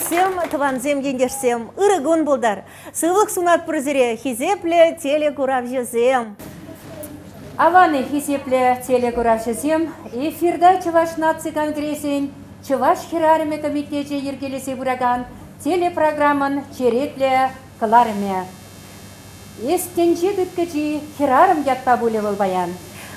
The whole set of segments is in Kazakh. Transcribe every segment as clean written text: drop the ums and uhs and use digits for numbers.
Егерсем, тыванзем ендерсем, ырыгон булдар. Сывлық сунат прозере, хизепле телекурав жезем. Аваны хизепле телекурав жезем, эфирда Чуваш наци конгрессен, Чуваш хирарыме комитете ергелесе бураган, телепрограмман черетле кыларыме. Эстенче гыткачи хирарым ятта буле был баян.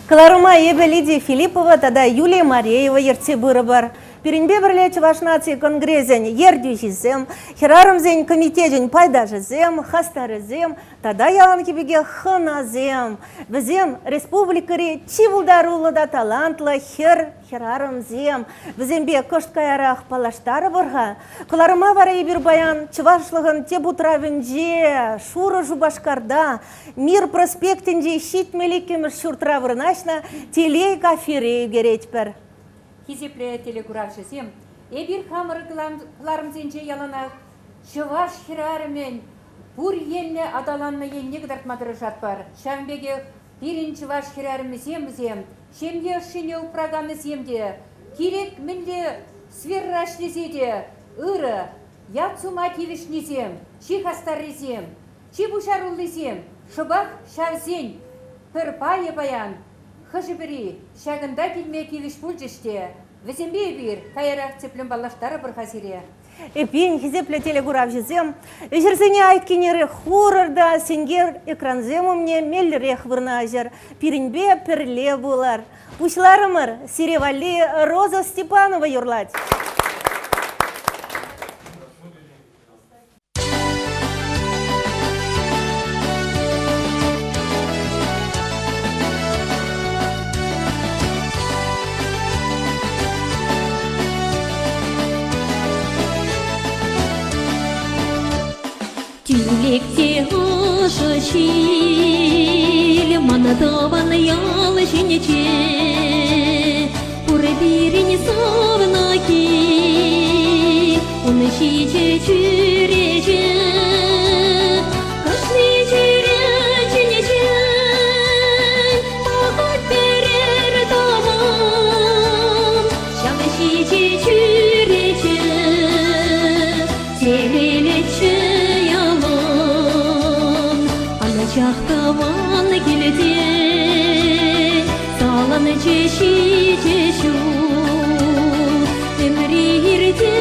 Кыларыма ебе Лидия Филиппова, тада Юлия Мареева ерте быры-бар. Перенбе бірле Чуваш наци конгрессен ердю жезем, хирарымзен комитетен пайда жезем, хастарызем, тада ялан кебеге хыназем. Бізем республикари чивулдарулы да талантлы хирарымзем. Бізембе кышткаярах палаштары бұрға. Кыларыма бара ебір баян Чувашлығын тебутравынже, шуры жубашкарда, мир проспектінде шитмеликемір шуртра вырнашна телей кафире геретпір. Хизепле телекурав жезем, эбир хамыр кыларымзенже яланақ, Чуваш хирарымен бур елне адаланны елне кыдартмадыры жатпар. Шамбеге пирин Чуваш хирарымызем, шемге шине упрагамыземде, керек мінле сверрашлезеде, ыры, яцума кивишнезем, чи хастаррезем, чи бушаруллезем, шыбақ шавзен, пір пайы баян, хыжыбыри, шагында келме кивиш пульжеште, візембе бир, кайырақ цеплен балаштары бір хазире. Эпин хизепле телекурав жезем, ежерзене айткенері хурырда сенгер экранзему мне меллерех вырнажер, пиринбе перле булар. Ушларымыр, Сиревали Роза Степанова юрлать. Тюлекте ошашил, манадаван ял жинече, урбирин совнаки, он шиче чуреже, кашни чуре жинече, ахат берер давам, шам шиче чуреже, телелече. Чахтаван келде, салан чеши чешу, өмірерде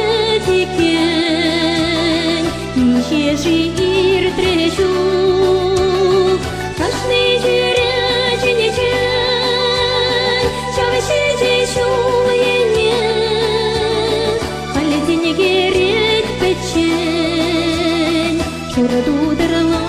текен, нешеші иртрешу, кашны жүре жинечен, шавыши жешу ене, халден керек бәтчен, шұрдудырла.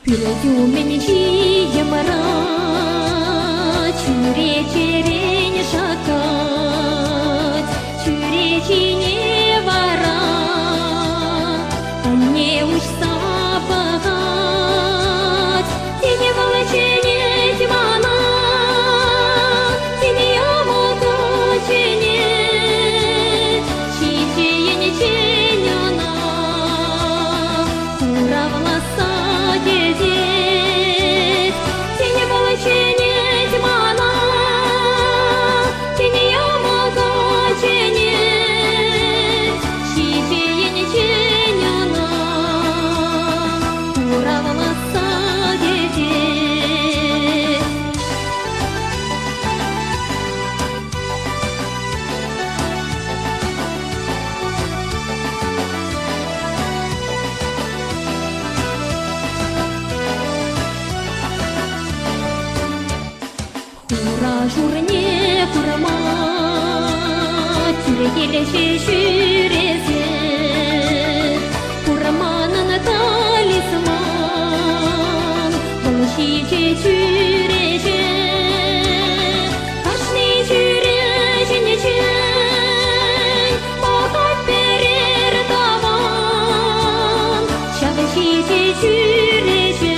Пюрдюменчи ямара, чуре черень шакать, чуре чине вара, не уж сапагать, тени волочене тьмана, тени ямото чене, чичие не ченяна, уравласа. Тени волочене тьмана, тени ямага чене, чичие не ченяна, уравласа деде. Журне курама, тюрегелеше шүрезе, кураманын талисман, бұл шиче чүреже, кашны чүре жинечен, бағат берер таван, шағы шиче чүреже.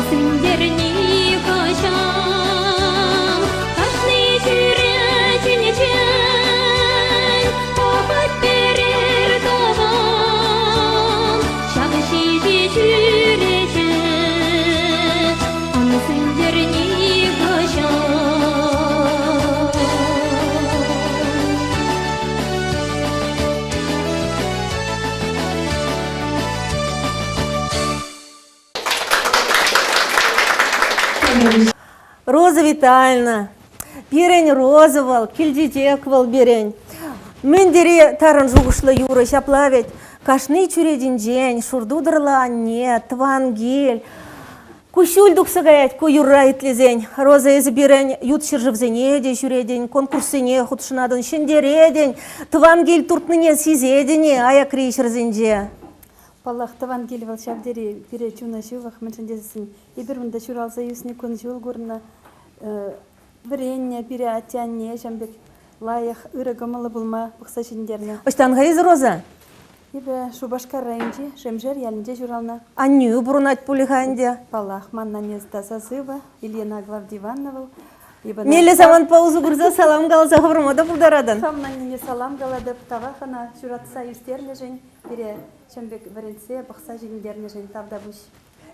сүндерни кашам кашни жүречин ичен бақыт берер табам шағы шиже жүречин аны сүндерни кашам Роза Витальевна, пирень розовал, кильдитек вал берень. Мендере тарын жугушлы юры шаплавет, кашны чуредин день, шурдудырла не, твангель. Кущуль дуксагаять, ку юрра итлезень. Роза езі берень ют шыржывзене де жүредень, конкурсыне худшынадын шендередень, твангель туртныне сизедене, аяк рейшірзенде. Паллахтаван келіп алшабдері пире чуна шувах мәншіндесін. Ебірмінде шуралса юсіне күн жол көріна біренне пире аттянне жамбек лайық үрі гымылы бұлма бұқса жіндеріне. Оштан ғайыз Роза? Ебі шубашка райынче, шемжер ялінже журална. Анню бұрынат пулиханде. Паллах манна незда сазыва, Ильена Главдивановна. Мелі заман паузу күрза салам қалса ғырмада бұлдарадан. Самнан не салам қалады, тавахана шуратса юстерне жен, пире шамбек варенсе бұқса жіндерне жен тавда бұш.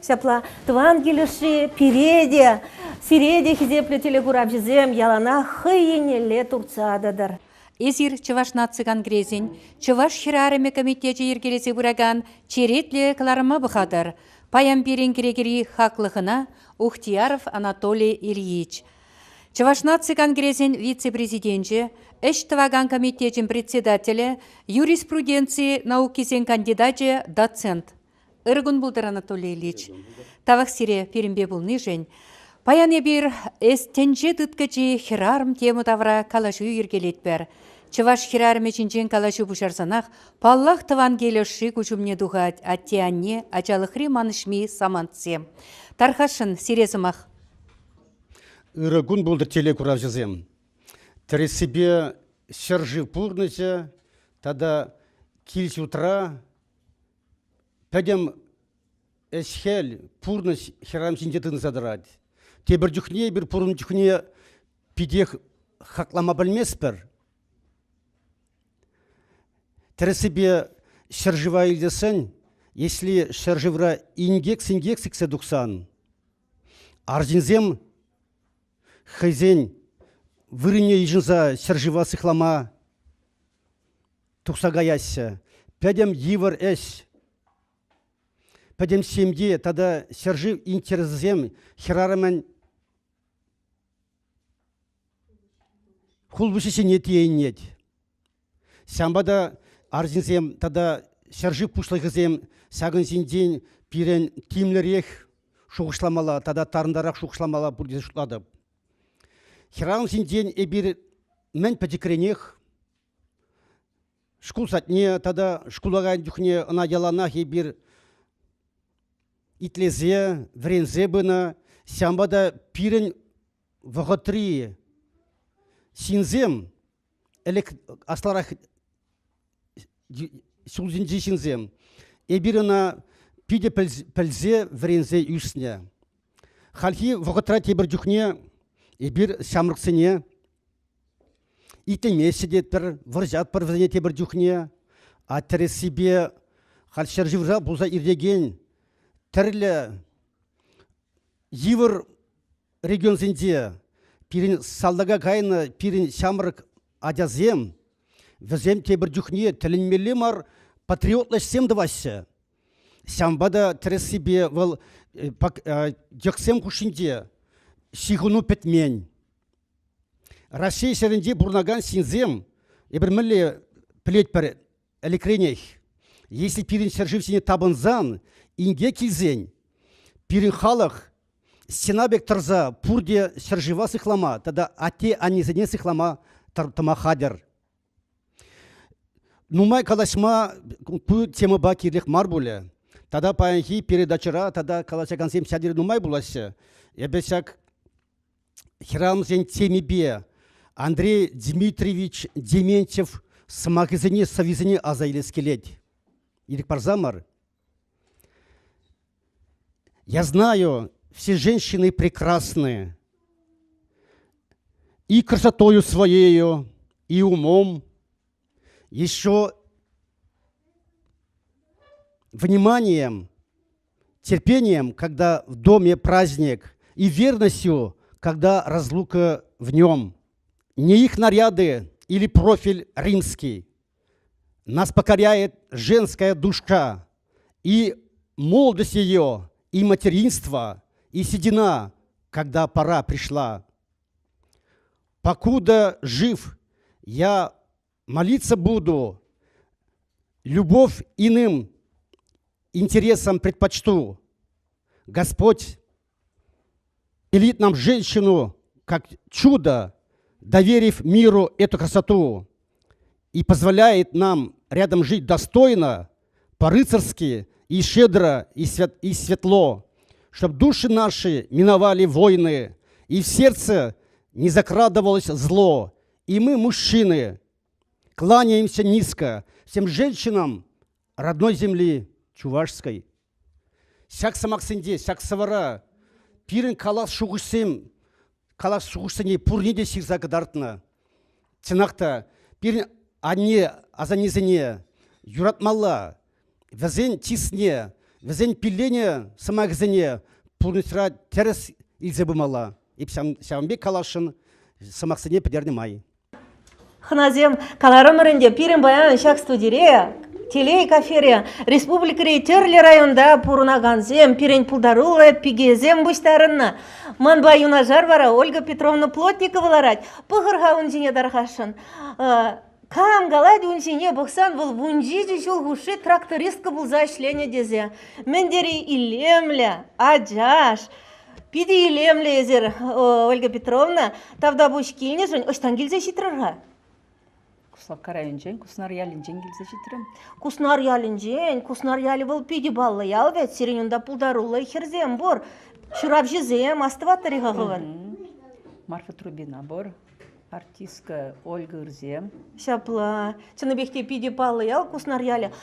Шапла, тван келіші пиреде, сиреде хизепле телегурап жезем, ялана хыйенеле турцададар. Эзир Чывашна цыган грезин, Чываш хирарыме комитете ергелесе бураган, черетле кларыма бұхадыр. Паян берен керегері хақлығына Ухтияров Анатолий Ильич. Чывашна цыган грезин вице-президенті, Эштваган комитетин председателі, юриспруденции наукисен кандидаты, доцент. Иргун булдыр Анатолий Ильич. Тавақ сире перембе булны жен. Паяне бір эстенже дыткачы хирарым тему тавра калашу ергелет бер. Чываш хирарым ечінчен калашу бушарсанақ, паллах тыван келеші күчумне дұғат, аттианне, ачалықри манышми самантсе. Тархашын сирезімақ. Иргун булдыр теле курав жезем. Тірі себе шыржы пурныся, тада килс утра, пәдем эсхел пурныс хирам синжетін задырад. Тебір жүхне, бір пурын жүхне пидех хақлама білмес бір. Тірі себе шыржыва илдесін, если шыржывра ингекс-ингексиксе дұқсан, арзинзем хайзен вырыне ежінза шыржыва сықлама тұқсағаясы. Пәдем евір әс. Пәдем семде, тада шыржы интерзем хирарымен хулбышысы нетейін нет. Сямбада арзинзем, тада шыржы пұшлығызем сағын зінден пирен тимлерек шуғышламала, тада тарындарақ шуғышламала бұрден шутлады. Хирарым зінден әбір мен пәдекренех шкул сатне, тада шкулаған дүхне ына яланах әбір итлезе, врензе бына, сямбада пирен вағытри синзем, әлік асларах сулзинжи синзем, эбирына пиде пәлзе врензе үсіне. Халхи вағытра тебір жүхне, эбир сямрықсыне, итеме седет бір, выржат бір врензе тебір жүхне, а тірі себе халшар живра бұлза ирдеген, тірлі евір регион зінде, пирин салдага кайны, пирин шамрык адязем, візем тебір жүхне тілінмелі мар патриотлашсем дывасы. Сямбада тірі себе выл жүксем күшінде шихуну петмен. Россия шерінде бұрнаган синзем, ебір мүлі плет бір әлікренех. Если пирин шаржив сене табынзан, инге килзень, пирин халық, сенабек тұрза пурде шаржива сықлама, тада ате анезене сықлама тамахадер. Нумай калашма пу тема ба кирлих мар буле. Тада паянхи передачара, тада калашаган сем сядер нумай буласы. Ебесак хирамзен темебе Андрей Дмитриевич Дементьев самахизене савизене азайле скелет. Ирик парзамар. Я знаю все женщины прекрасны. И красотою своею, и умом, еще вниманием, терпением, когда в доме праздник, и верностью, когда разлука в нем. Не их наряды или профиль римский. Нас покоряет женская душа, и молодость ее, и материнство, и седина, когда пора пришла. Покуда жив, я молиться буду, любовь иным интересам предпочту. Господь велит нам женщину, как чудо, доверив миру эту красоту, и позволяет нам рядом жить достойно, по-рыцарски и щедро, и светло, чтоб души наши миновали войны, и в сердце не закрадывалось зло. И мы, мужчины, кланяемся низко всем женщинам родной земли чувашской. Сяк самаксынде, сяк савара, пирен калас шугусем, калас шугусене пурниде сирза гадартна. Цинакта пирен анне азанизене, юратмалла, везен тисне, везен пилене самакзене, пурнисра терес илзебымала. И сямбек калашын самаксене пидерне май. Хназем каларымырынде пирен баян шак студире, телей кафере, республикаре терлі районда пурнаганзем, пирен пулдарулы, пигезем бұштарынна. Манба юнажар бара Ольга Петровна Плотникова ларать, пығырға унжине дархашын. Кам галайд унжине бұқсан бұл вунжиджи жол гуши трактористка бұлза ішлене дезе. Мендери илемля, аджаш. Пиди илемля езер Ольга Петровна, тавда бұш келіне жын, оштан келзе шитрарға. Куславка районжен, куснар ялинжен келсе житрем. Куснар ялинжен, куснар яли был пиди баллы ял вет, сиренюнда пулдарулы херзем бор. Шурап жезем, астываттарыға ғывыр. Марфа Трубина бор, артистка Ольга Ирзем. Шапла, чыныбекте пиди баллы ял, куснар яли.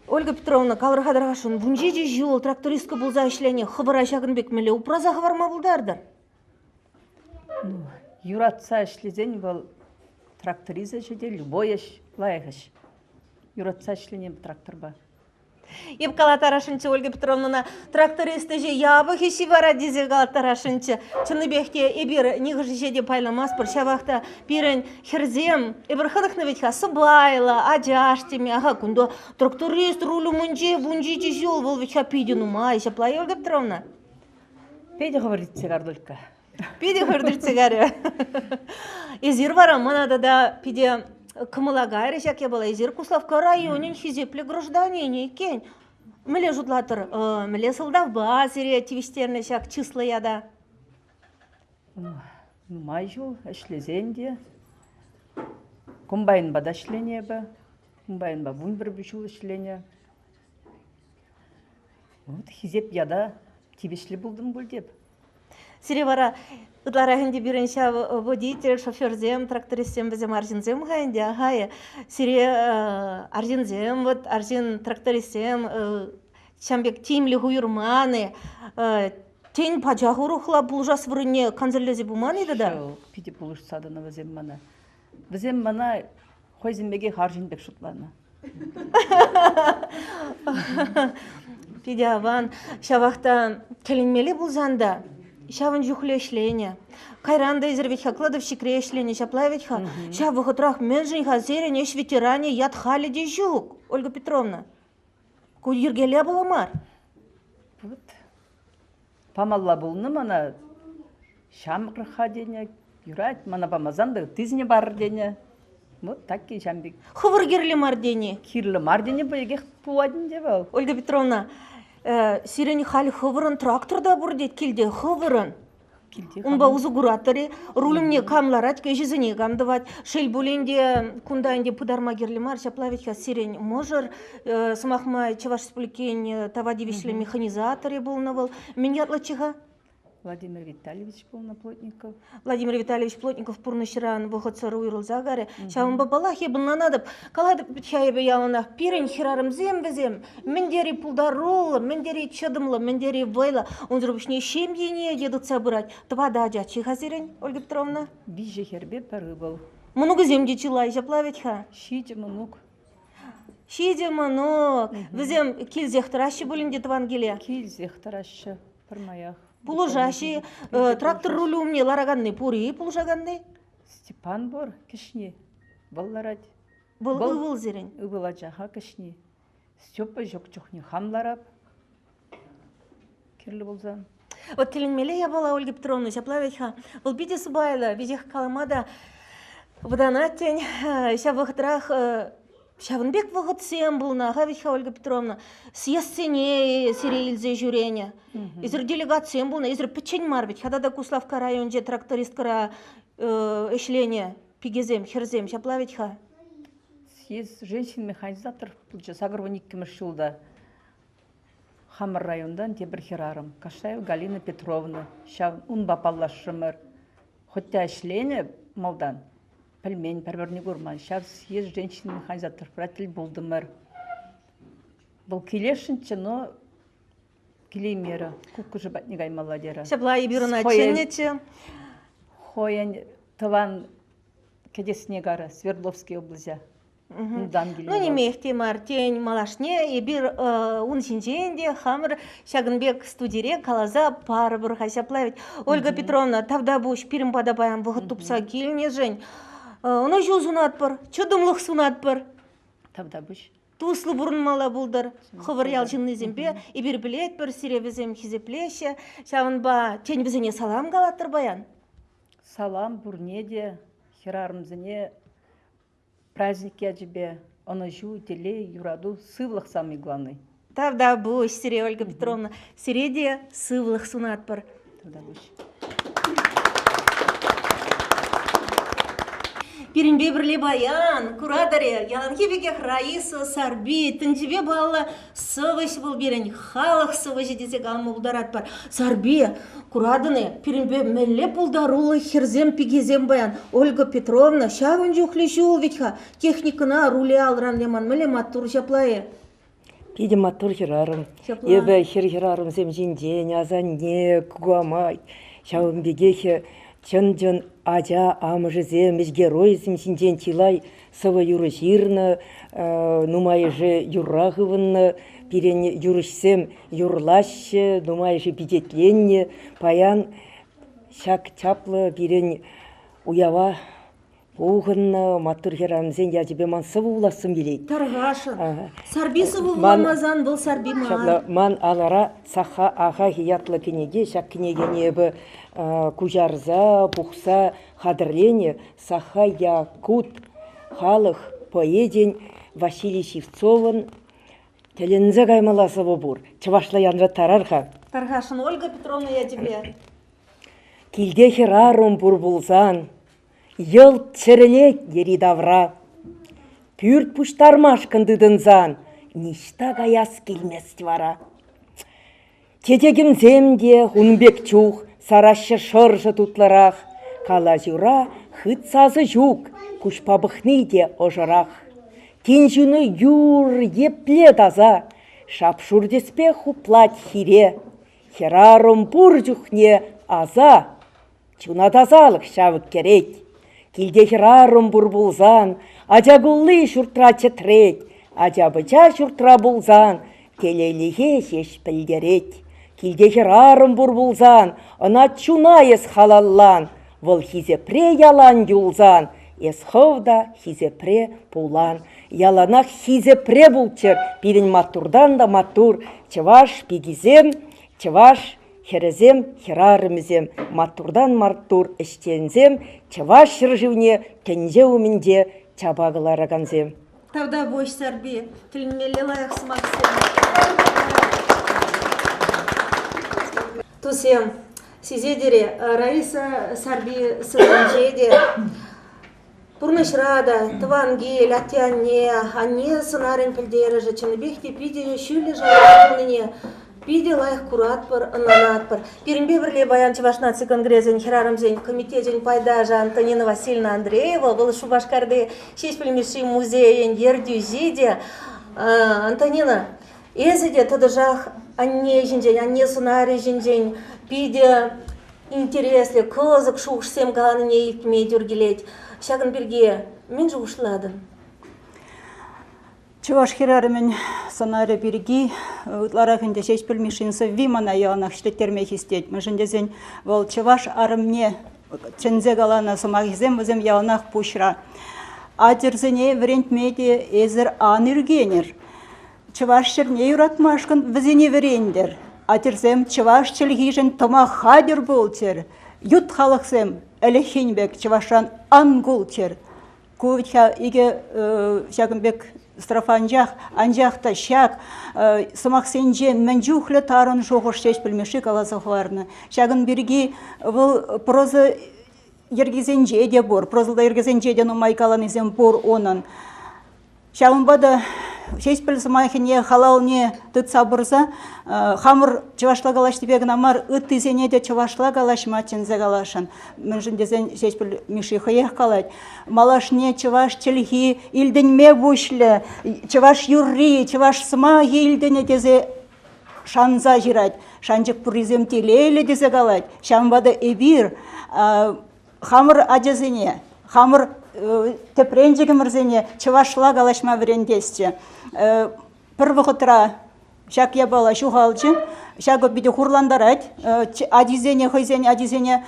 Ольга Петровна, калырға дарғашын, вунжиджи жол трактористка бұлза ішлене, хыбыра шагынбек меле, упраза ғыварма бұлдардыр. Юратса ішлезен бұл тракториза жеде, любой еш, лайығыш. Юратса ішленем трактор ба. Еп калатарашынчы Ольга Петровна трактористы же ябы хеші бара дезе калатарашынчы. Чыныбекте ебір негіжі жеде пайламас бір шабақта бірін херзем, ебір хыдықны ветха сыбайла, аджаш теме, аға күнді тракторист рулю мұнже, бұнжи жол бұл ветха пейден умай, шаплай Ольга Петровна? Пейді ғывырдит сегар только. Пейді ғывырдит сегары. Езір бара, манада да пейде кымылагайры жаке бала, езір Куславка районен хизеплі гражданин екен. Міле жұдлатыр, міле сылдав ба, зере тивистеріне жак числы яда. Май жол, әшлезен де. Комбайн бада ішлене ба. Комбайн ба бұн бір бүшіл ішлене. Хизеп яда тивешлі бұлдым бұл деп. Сире бара, ытларахынде бірінші водитель, шоферзем, трактористем бізем аржинзем ғайынде, ағайы. Сире аржинзем, аржин трактористем, шамбек тимлі ғуырманы, тен пачағы рухла бұл жас вұрыне канзерлезе бұман еді да? Пиде бұлыш садына візем мана. Візем мана қойзімбеге қаржинбек шутланы. Пиде аван, шавақта келінмелі бұл занда. Шавын жүхле ішлене. Кайранда изерветха кладовщик решлене, шаплаветха. Шавы хотрах менжин хазере, неш ветеране, яд хали де жук. Ольга Петровна. Кудиргеля была мар. Вот. Памалла булны мана шамқырха дене, юрать, мана памазанды тызне бар дене. Вот такие шамбек. Хывыргерлі мар дене. Кирлі мар дене бөйге пуадын де был. Ольга Петровна, сирени хали хывырын тракторда бурдет келде хывырын. Унба узу гуратары, рулымне камларать, кежизіне камдывать, шел буленде, кундайнде пударма герлимар, шаплавича сирень можыр, самахма Чуваш Республикень тавади вешле механизаторы был навал. Менятлы чега? Владимир Витальевич был на Плотников. Владимир Витальевич Плотников пурнышран выходцар уйрылзагаре. Шавын бабалахи бұннанадып, қаладып чайбы ялына пирен хирарым зем, мендери пулдарулы, мендери чадымлы, мендери вайла. Он зрубышне шемьене едут собрать. Твада жачи хазирен, Ольга Петровна? Биже хербе пары был. Много земди чилай жаплавить ха. Шите манук. Шиде манок. Візем килзех таращи болинде Твангелия. Кильзех тарашы пармаях. Пулужаши, трактор рулю мне лараганны пури, пулужаганны. Степан бор кишни. Балларать. Был Был. ывыл зерень. Убыла жаха кишни. Степа жок чухни хамларап. Кирлі болзан. Вот келінмеле я была Ольга Петровна, жаплавить ха. Был биде субайла, видех каламада. Вданаттень, ша вахтрах, шавынбек вахыт сем булна, хавичха Ольга Петровна. Съездсене сирейлзе жюреня. Изр делегациям булна, изр печень марбить. Хадада Куславка районже трактористкара эшление, пигезем, херзем, жаплавить ха. Съезд женщин-механизатор, сагрвоник кемешулда. Хамар райондан тебір херарым. Кашаев Галина Петровна. Шав унбапаллашымыр. Хотя эшление малдан. Пельмень, перверни гурман. Шав съезд женщин-механизатор. Пратель булдымыр. Был келешінчі, но келеймері. Куку жыбат негай маладера. Шапла и бюро начальниче. Хоян тыван кедесіне гары, Свердловский область. Ну, не мехте мартень малашне, и бир унсинженде, хамр, шагынбек студире, калаза, пары бұрға шаплавить. Ольга Петровна, тавда буш, пирим падабаям, вғыт тупса келіне жень. Оны жол сунат бар, чудымлық сунат бар. Тавда буш. Туслы бұрын мала бұлдар, хывыр ялжынны зембе, и бир білет бір сиребізем хизеплеше, шавын ба, тень бізіне салам галаттыр баян. Салам бурнеде, херарымзіне, праздники аджибе, она жу, теле, юраду, сывлах самый главный. Тавда буш, сире Ольга Петровна, сиреде сывлых сунат бар. Тавда буш. Пиринбе бірле баян, кураторе, яланхебекех Раиса Сарби, тынжебе балла сывыш был берен, халық сывыш десе галмы ударат бар. Сарби, курадыны, пиринбе мелле пулдарулы херзем пигезем баян. Ольга Петровна, шавын жухле жул ведьха, техникына руле алран леман, меле матур жаплае. Пиде матур херарым, Жапла. ебе херарым земжинден, азанне, куамай, шавын бегехе, чын-чын ажа амыжызем, герой земжинден тилай, сава юрыширны, нумайжы юрахывынны, пирен юрышсем юрлашы, нумайжы бидетленне, паян шак чаплы, пирен уява Оғынна, матур херамзен, я тебе ман сывы уласым билейді. Тарғашын. Сарби сывы уламазан бұл сарби ман. Ман алара саха аға хиятлы кенеге, шак кенеге бі кужарза, бұқса, хадырлене, саха якут, халық, поеден, Василий Шевцовын, телензе гаймаласы бұр. Чывашла янра тарарха. Тарғашын, Ольга Петровна, я тебе. Килде херарым бұр бұлзан. Йыл чырылек ери давра. Пүрт пуштармаш кындыдынзан. Ништа гаяс келмес вара. Тетегім земде хунбек чух, сарашы шыржы тутларах. Кала жура хыт сазы жук, кушпабықны де ожырақ. Тенжуны юр епле таза, шапшурдеспе хуплать хире. Херарым бұр жүхне аза, чуна тазалық шавык керек. Килде херарым бұр бұлзан, ажагулы шуртра четрет, ажабыча шуртра бұлзан, телеліге шеш пілдерет. Килде херарым бұр бұлзан, ана чуна ес халаллан, выл хизепре ялан юлзан, ес ховда хизепре пулан. Яланах хизепре бұлчыр, пирен матурдан да матур, чываш пигизем, чываш херезем, херарымызем, матурдан мартур іштензем, чываш шыржывне, тенже умінде чабағылараганзем. Тавда бош сарби, тілмелі лайық сымақсем. Тусем, сизедере, Раиса Сарби сылынжеде, Пурнышрада, Твангель, Атянне, Анне сынарын пілдері жычыны бекте пиде шүлі жалғылыне, Пиде лайх куратпыр, ананатпыр. Пиринбе бірле баян Чуваш нации конгрезен хирарымзен комитетен пайдажа Антонина Васильевна Андреева, был Шубашкарды шешпілмеші музейен ердюзиде. Антонина, езіде тадыжах анне жинжен, анне сунари жинжен, пиде интереслі, кызык шуғышсем галаныне илтме дюргелет. Шагын бірге, мен жуғышладын. Чуваш хирарымен санары бірге, ұтларағында шеш білмешінсі вимана яғанақ штеттермек істет. Мүшіндезен ол чуваш арымне чынзе галана сумағызем өзім яғанақ пұшра. Адырзыне врентмеде езір аныргенер. Чуваш шырне юратмашқын візіне врендер. Адырзем чуваш чылғижін тома хадыр болтер. Ют халықсем әліхенбек чувашан ангултер. Кувитха иге шагынбек страфанжақ, анжақта шақ, сымақсенже мәнжуқлы тарын жоғыш шеш білмеші қаласықларыны. Шағын бірге бұл прозы ергезенже де бұр, прозылда ергезенже де нұмай қаланызен бұр онын. Шағын бады шеш біл сымақыне халалне тұт сабырза, хамыр чывашла галаш тибегін амар үттізене де чывашла галаш матчынзе галашын. Мүнжіндезен шеш біл миши хыех қалайды. Малашне чываш чілхи илденме бұшлы, чываш юрри, чываш сымағы илдене дезе шанза жирайды. Шанжық пұризем телейлі дезе қалайды. Шанбады эбир, хамыр аджазене, хамыр тепренжігі мұрзене чывашла галашма врендесте. Бір вғытыра шак ябала шуғалчы, шагы биде хурландарать, адизене, хойзене, адизене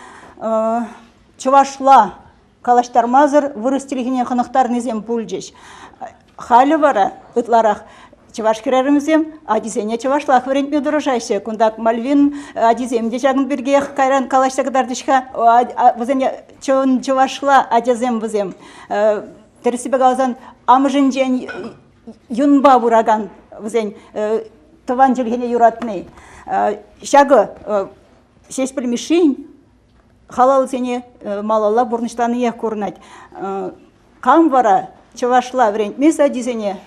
чывашла калаштармазыр вырыстелігіне қынықтар незем пульжеш. Халі бара ұтларақ чываш керерімізем, адизене чывашлақ врентме дұрыжайшы. Күндак Мальвин адиземде жағын бірге қайран калаштағыдардышқа візене чывашла адизем візем. Тересібе қалзан амыжынжен юнба бұраган візен тыван жылгене юратны. Шагы шеш білмешін халал сене малала бұрныштаны ех көрінат. Қам бара чывашла врентмес адизене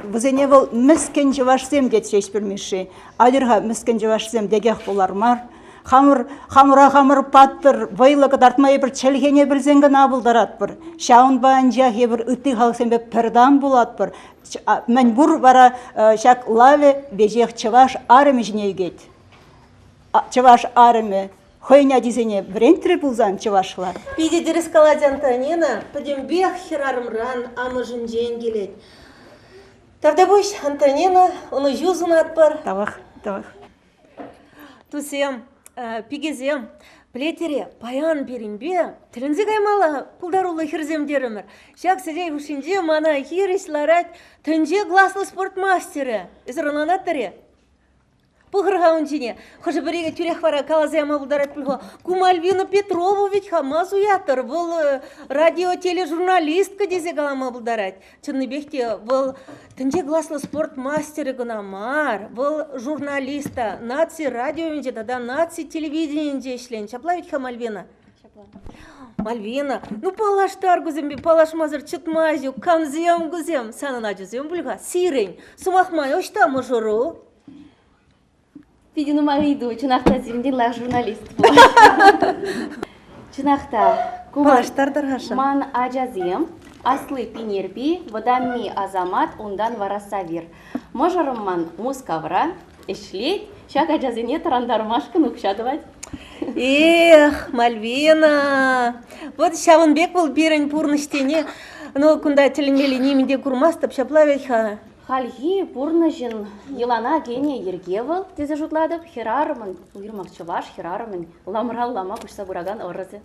візене бұл міскен жывашсем дед шеш білмеші. Алырға міскен жывашсем дегех болармар. Хамыр паттыр, вайлығы дартмай бір чәлгене білзенген абылдарат бір. Шауын баан жақ ебір үтті қалсен бе пірдан болат бір. Мен бұр бара шак лаве бежех чываш арымы жінейгет. Чываш арымы. Хойня дизене брентрі бұлзан чывашла. Пиде дерес калади Антонина, падембех херарымран амыжын жен келет. Тавда бойш Антонина, оны юзын атпар. Тавах. Тусем, пигезем, плетере, паян берінбе, тілінзе қаймала пұлдарулы хірземдерімір. Шак сәдей үшінде мана хиріш ларат, түнже гласлы спорт мастері. Үзірінан аттыре. Пұғырға үнчіне, қожы біреге түрек бара калазайма бұлдарат білгі. Кумальвина Петрову ведь хамаз уятыр. Бұл радио-тележурналистка дезе қалама бұлдарат. Чынны бекте бұл түнде гласлы спорт мастері гынамар. Бұл журналиста наци радиоменде, да наци телевидениенде ішлен. Чапла ведь Мальвина? Мальвина, ну палаштар гүзембе, палашмазыр чытмазю, камзем гүзем. Санына жүзем бұлға, сирен. Сумақмай, ошта мұжыру? Пидину Мариду, чынақта зимден журналист бұл. Чынақта, ман ажазем, аслы пинерби, воданми азамат, ондан варасавир. Можарым ман мускавра, эшлет, шак ажазене тарандармашкын укшадывать. Эх, Мальвина! Вот Шавынбек был берін пурныштене, но кунда тілінмелі немінде курмастып шаплавеха. Хальги пурнажын елана гене ергевыл дезе жутладып, херарымын, уйырмақ чываш, херарымын, ламрал лама күшса бураган орызы.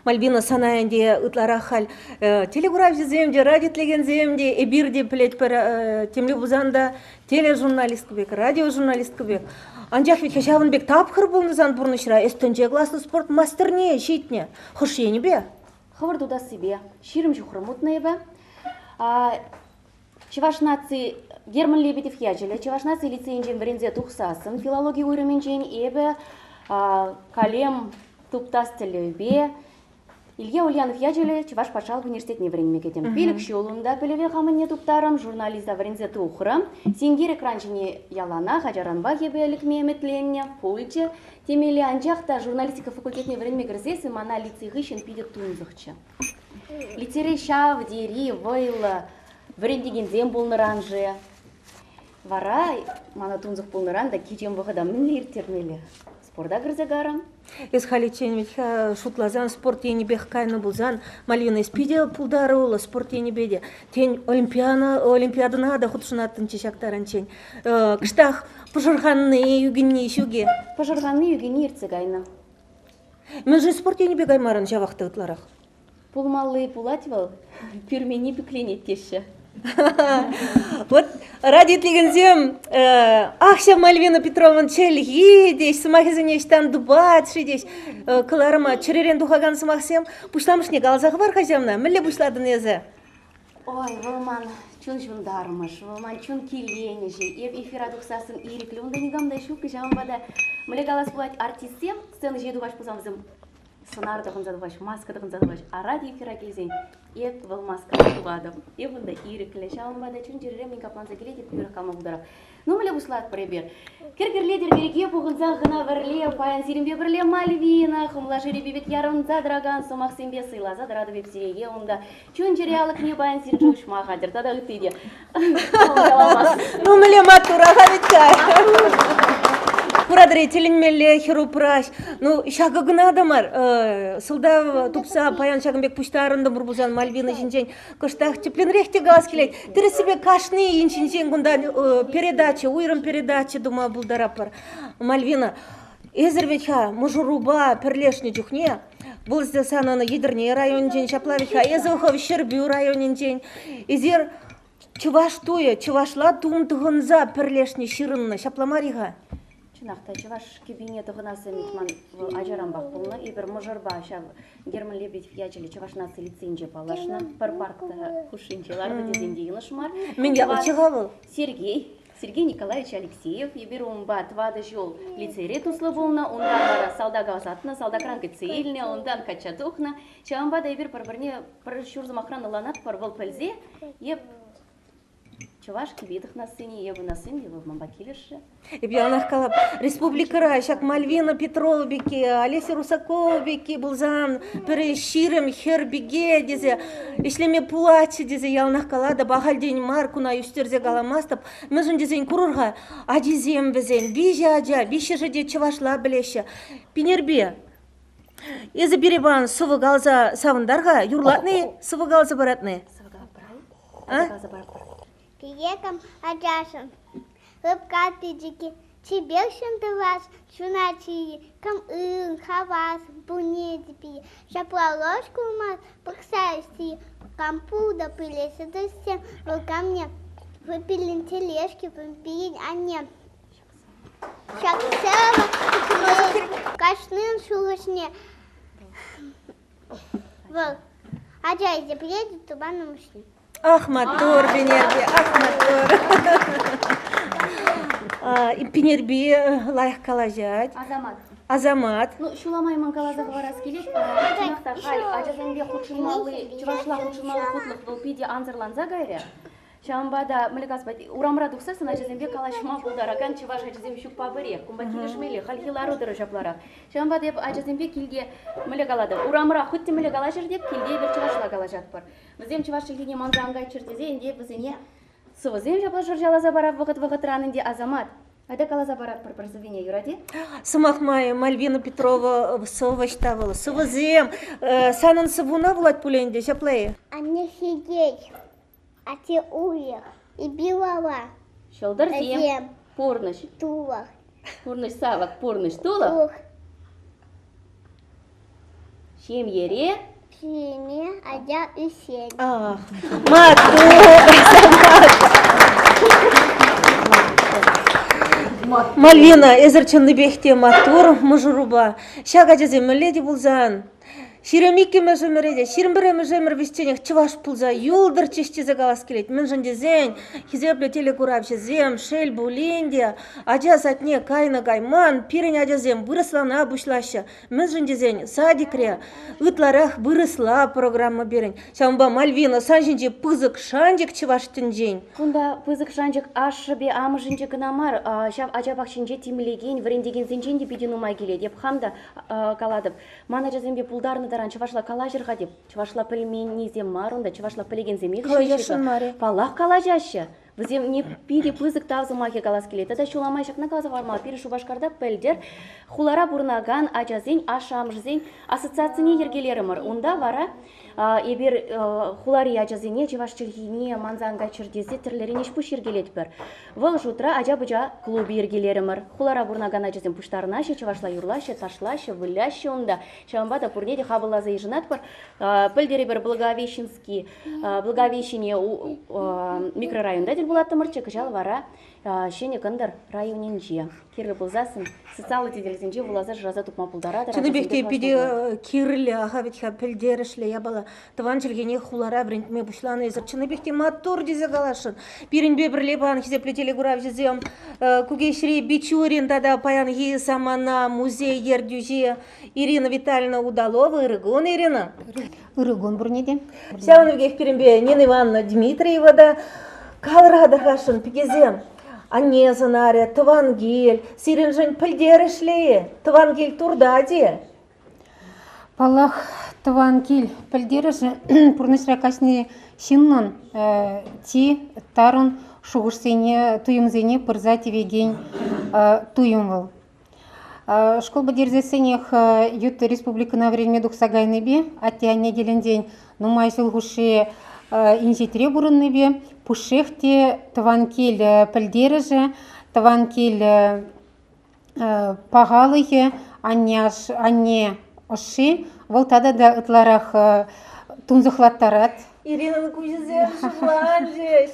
Мальвина санаянде ытлара хал телеграф земде, радиотлеген земде, эбирде плет пер темле бузанда тележурналистка бек, радиожурналистка бек. Анжақ ведь Шавынбек тапқыр болнызан пурнышра, эстонже гласный спорт мастерне, щитне. Хошени бе? Хаварду да себе, ширым жухрымутные бе. Чеваш нации Герман Лебедев яжеле, чеваш нации лицейнжен брензе тухсасын, филология уйрыменжен эбе, калем туптас телебе, Илья Ульянов яжеле Чуваш Патшалық университетіне вренме кетем. Билік шолында білеве қамыне туптарым, журналиста врензе тухрам, сенгер экранчыне ялана, хажаранба ебелік меметленне, пульче, темелі анжақта журналистика факультетіне вренме кірзесі, мана лицейгі шен пиде тунзықчы. Лицере шав, дери, вайлы, врендеген зем болныранжы. Вара, мана тунзық болныран да кечен бұғыда мінлі ертермелі. Спорда кірзе гарам. Из халичен шутлазан спорт ени бех кайны булзан Мальвина спиде пулдары улы спорт ени беде тень олимпиадына да худшунатын чешактаран чень кыштах пожарганны югинни шуге Пожарганны югинни ирцегайна. Мен же спорт ени бегаймарын жавахты ытларах. Пулмалы пулативал пюрмени пекленет теші. Вот ради тлигензем ахша Мальвина Петровна чельги десь самахизене штан дубатши десь кларма черерен духаган самахсем пуштамышне галзах бар хаземна милле бушладын езе. Ой, вылман чун жундармыш, вылман чун киленежи, ев эфира духсасын ириклі, онда негамда шук жамбада милле галас булать артистем сцены жеду баш пузамзым сценар дығын задываш, маска дығын задываш, а ради эфира келзен еп выл маска дұғадым. Еп онда ириклі, шалымбада чун жеререм мен капланса келеді, күрі қама бұлдырап. Ну, мілі бұшлат біребер. Кергерледер кереге бұғынзан ғына бірле, паян сирімбе бірле Мальвина, хымла жеребебек ярымза драган, сомақ сенбе сыйлаза драды веп сиреге, онда чун жереялық не паян сирін ұшма қадыр, тада ғытыйде. Ну, мілі матураға беткай. Пурадыры теленмелі херу пыраш. Ну, шағы ғына адамар. Сылда тупса паян шағынбек пұштарында бұрбузан Мальвина жинжен. Кыштақ тепленрехте галас келейд. Тірі себе кашны еншінжен ғында передача, уйрым передача дума бұлдарапар. Мальвина, езірвеча, мұжыруба, перлешні жүхне. Бұл зде сананы едірне районжен шаплавеча, езіғы шербю районжен. Езер чываш туя, чывашла тумтығынза перлешні шырынны шапламариға. Чынақта чываш кабинеті ғынасы метман ажарамбақ бұлны, ебір мұжырба шав Герман Лебедев ячелі чываш насы лиценже палашна, бір паркта хушинчеларды дезендейіні шумар. Мен яғычыға бұл? Сергей Николаевич Алексеев, ебір умба твады жол лицейре туслы болна, ондан бара салда гавзатына, салда кранка цейліне, ондан качатухна. Чавамба да ебір бір-біріне бір шурзым охраны ланат пар бұл пәлзе, еб чываш кибедых на сцене, ебі на сцене, ебі в мамбакелерші. Ебянах калап, республикара, шак Мальвина Петрова беке, Олеся Русакова беке, бұлзан, пірі ширым, хер беге, дезе, ишлеме пулачы, дезе, ялнах калада, бағалден маркуна, үстерзе галамастып, мүзін дезен курырға, адизем бізен, бейже аджа, бейше жеде чывашла білеші. Пенербе, езі беребан сывы галза савындарға, юрлатны, сывы галза баратны. Приехам аджашам, рыбка тыджики, чебекшим ты вас, чуначи, кам хавас, бунедипи, шапла ложку мат, поксайси, кампуда пылеся, да всем, ко мне выпили тележки, выпили, а нет. Шаксева, кашнын шулышне. Вот, аджайзе приедет, туда на мушли. Ах, мотор, Пенербе, ах, мотор. И Пенербе лайх калажать. Азамат. Ну, шуламай манкалаза говорас келет, чынақта хай, ажазанбе худшынмалы, чывашла худшынмалы хутлық бұл пиде анзырланза гайре. Шамбада мілігасбайт, урамра дұқсасын ажазанбе калашма бұлдараган чываш ажазем шукпа біре, кумба келешмелі, халхилару дыры жаплара. Шамбада еп ажазанбе келге мілігалады. Урамра худті мілігала жердеп, келге бір чывашла калажат бар. Біздем чываш келгене манзангай чыртезе, инде бізіне сывызем жапла жыржалаза барап вғыт ранынде Азамат. Айда калаза барат бір завине юраде? Самахмай, Мальвина Петрова сывыштавала. Сывызем, санын сывуна влад пуленде, жаплайы. Они сидеть. А те уех и билова. Шолдар зем. Порныш. Тулах. Порныш савак, порныш тулах. Шем ере. Шеме, адя и сень. Ах, мату. Мальвина, эзерченный бехте матур, мужуруба. Шага жазем леди булзан. Ширемике межемереде, ширембере межемер вещенех чуваш пулза юлдыр чештезе галас келет. Мен жендезен, хизепле телекурабше зем, шель булинде, аджа сатне кайна гайман, пирень аджазем вырыслана бушлаща. Мен жендезен садикре, ытларах вырысла программа берень. Шамба Мальвина санжинде пызык шанжик чуваш тенжень. Кунда пызык шанжик ашыбе амыжынче гынамар, шав аджабакшинже тимлеген, врендеген зенженде бидинумай келет. Еп хамда каладып. Мана жазембе пулдарны таран чувашла калажырға деп, чувашла пельменезем марунда, чувашла пелегензем палах калажашы. Візем не пиде пызык тавзымаке калас келет. Тада шуламай шақна калазы вармал, пире шубашкарда пельдер, хулара бурнаган, аджазен, ашамжзен, ассоциацияне ергелерімір. Онда вара ебер хулари аджазене, чеваш чергине, манзанга чердезе, тірлеріне шпуш ергелет бір. Выл жутра аджа-бұджа клубы ергелерімір. Хулара бурнаган аджазен пуштарнашы, чевашла юрлашы, ташлашы, выляшы онда. Чавамбада пурнеде хабылаза ежінат бір. Пельдері бір Благовещенский, Благовещение микрорайонда булатты мырчы кыжал вара шене кындар районинже. Кирлі бұлзасын, социалы теделесінже бұлазар жаза тұпма пұлдарады. Чыныбекте пиде кирлі ағабетха пілдерішлі ябала. Тыван жылгене хулара брендме бұшланы езір. Чыныбекте мотор дезе қалашын. Бірінбе бірле баған хизепле телегурав жезем. Кугешри Бичурин тада паян ге самана музей ердюже. Ирина Витальевна Удалова, Ирыгон Ирина. Ирыгон бұрнеде. Сяуновгех бірінбе Нина Ивановна Дмитриева да. Калрада хашын пигезем. Анне занаре, Твангель, сиренжен пілдерішлі, Твангель турдаде. Палах Твангель пілдеріші пұрнышра кашны шиннан ти тарун шуғышсене туйымзене пырза тевеген туйымвыл. Школ бадерзесенех ют республикана время духсагайнебе, атяне делендень нумай сылгуши инжетре бурыннебе, пушехте Твангель пілдеріжі, Твангель пағалығы, анне оши, волтада да ытларах тунзықлаттарат. Ирина Кузизем шугланжеш.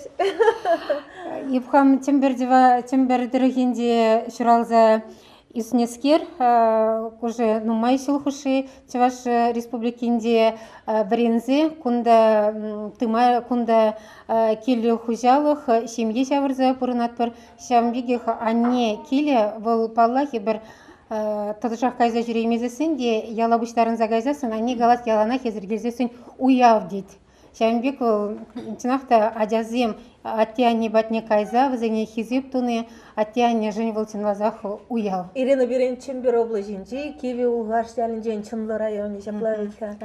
Епхам тембердірігенде шыралза Иснескер, уже нумай сылхуши, Чуваш республикинде брензе, кунда келі хужалых, семье шавырза пұрынатпыр, шамбегех анне келі выл паллахи бір татышақ кайза жүремезесін де, ялабыштарын загайзасын, анне галат ялана хезіргезесін уяв дейд. Шамбек тинахта аджазем аттяне батне кайза, візіне хизеп туны, аттяне жын волтин лазах уяв. Ирина Берен Чембер облажинчи, Киви Улгаш Ялинжен Чынлы районе Шаплавича.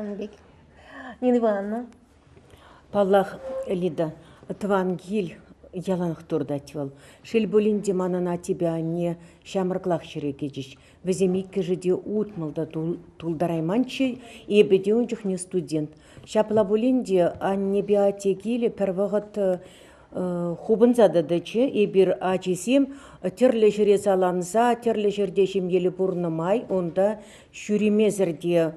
Нина Ивановна. Паллах Лида, Твангель яланх турдативал. Шел болинде манана тебя не шамырклах шерекечиш. Веземикке жеде утмалда тулдарайманчы, и беде ончух не студент. Шапла болинде анне биотекиле первогат хубынзада дачы, и бир ачисем терле жире саланса, терле жерде шемелі бурнымай, онда шүремезірде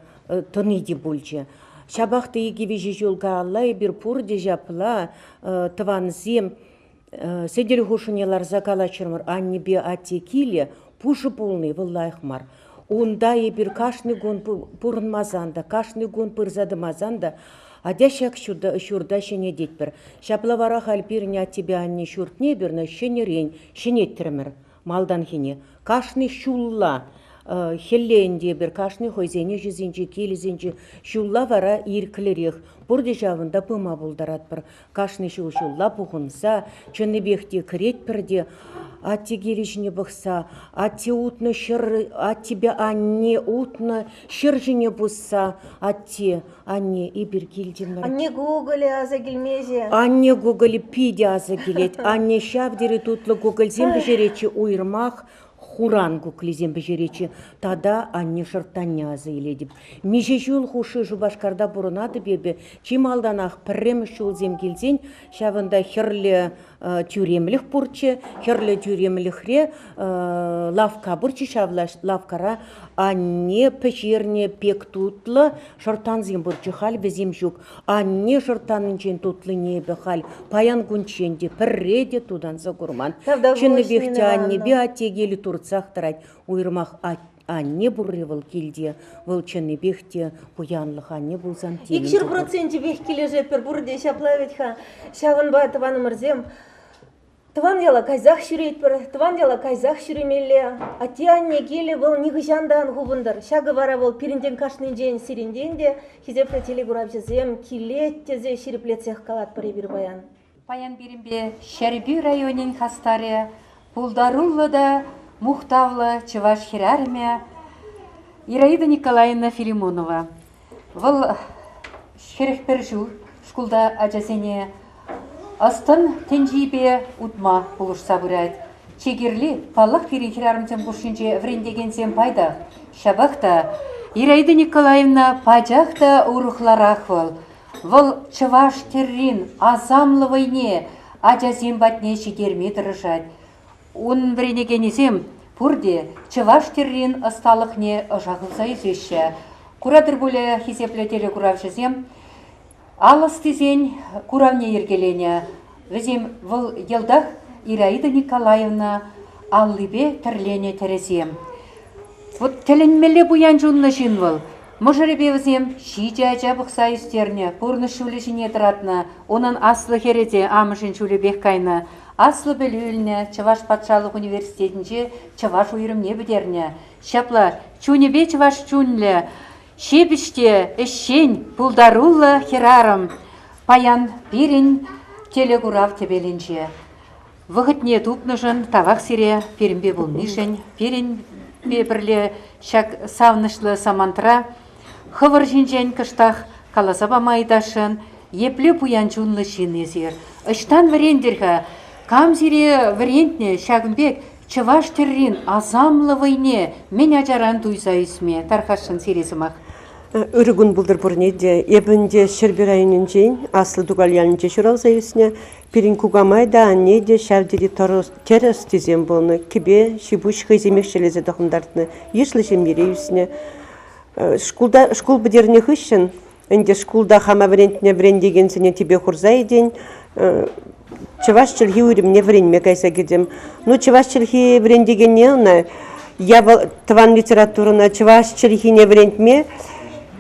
тыныйде болчы. Шабақты егевежі жолға алла, и бир пурде жапла тванзем седел хушынелар закалачырмыр анне биотекиле пушы полный выллайхмар. Онда ебір кашны гон пұрынмазанда, кашны гон пырзадымазанда, адяшак шурда шене детбір. Шаплавара халпирне от тебя анне шуртне бірні шенерен, шенеттірмір, малдан хене. Кашны шулла, хелленде бір кашны хойзене жезінчі, келізінчі, шулла вара ирклерек. Бұрды жавында пыма болдарат бір. Кашны шулла пұғынса, чыны бекте крет бірде, атте келешіне бұқса, атте утны шыр, аттебе анне утны шыр жіне бұқса, атте анне ибір келдемір. Анне Гоголе аза келмезе. Анне Гоголе пиде аза келет, анне шавдері тутлы Гоголзен бежеречі уйырмақ, хуран гуклизем бежеречі, тада анне шыртанне аза еледіп. Меже жол хуши жубашкарда бұрынады бебе, чим алданақ піррем шул земгелзен, шавында херлі тюремлих пурче, херлі тюремлихре лавка бурче шавлаш лавкара, анне пешерне пек тутлы шыртан зем бурче хал безем жук, анне шыртанын чен тутлы небе хал, паян гунченде, пірреде тудан загурман. Чыны бехте анне биотегелі турцах тарать, уйырмақ анне бурры выл килде, вылчыны бехте пуянлых анне булзан тенін. 2% бех кележет пер бурде шаплавить ха. Шаван ба таван мырзем. Тван яла кайзах шүрейт пер, тван яла кайзах шүремелле. Атианне келе был нигыжандан губындар. Шагы бара был пирінден кашнын жейін сиренден де, хизепре телегурап жезем, килет тезе шириплетсех калат пыре бір баян. Паян биримбе Шәрби районен хастаре, пулдаруллы да мухтавлы чываш хирарме Ираида Николаевна Филимонова. Выл шерих пережу шкулда ажасене астын тенжибе утма булышса бурайт. Чегерли паллах пири хирарымтен бушинже врендегенсен пайда. Шабахта Ираида Николаевна пажахта урухларах выл. Выл чываш террин азамлы войне ажасен батне шегерме тырышать. Он вренегенесем пурде чываш террин асталықне жағылса изеші. Куратыр боле хисеплетелі куравшызем, алыс тезен куравне ергелене. Візем выл елдах Ираида Николаевна аллыбе тірлене тересем. Вот тілінмелі буян жунлы жин выл. Мұжырыбе візем шиджа жабықса үстерне, пұрны шулі жіне тұратны, онын аслы хереде амышын шулі беккайны. Аслы біліліне Чываш патшалық университетінже Чываш уйрымне бідерне. Шапла, чунебе Чываш чунлі, шебіште ішшен пулдарулы херарым, паян бірін телегурав тебелінже. Вғытне тупнышын тавақ сире перімбе болнышын, перін бірле шак савнышлы самантра, хывыр жинжен кыштақ каласаба майдашын, епле пуян чунлы шин езер. Ыштан варендерға, кам сире варендне шагымбек Чываш террин азамлы войне мен ажаран туйса исме тархашын сиресімақ. Үрігін бұлдыр бұрнеде, ебінде Шерби районын жейін, аслы дугальянын же шыралса исне, пирин кугамайда аннеде шавдері терес тезем болны, кебе шибуш хыземек шелезе дұқындартыны, ешлі жемере исне. Шкул бідеріне хыщын, энде шкулда хама варентіне врендегенсіне тебе хурза еден, Чываш чылхи уйрымне вренме кайса кедем. Ну, Чываш чылхи врендегенне она, тван литературына Чываш чылхине врендме,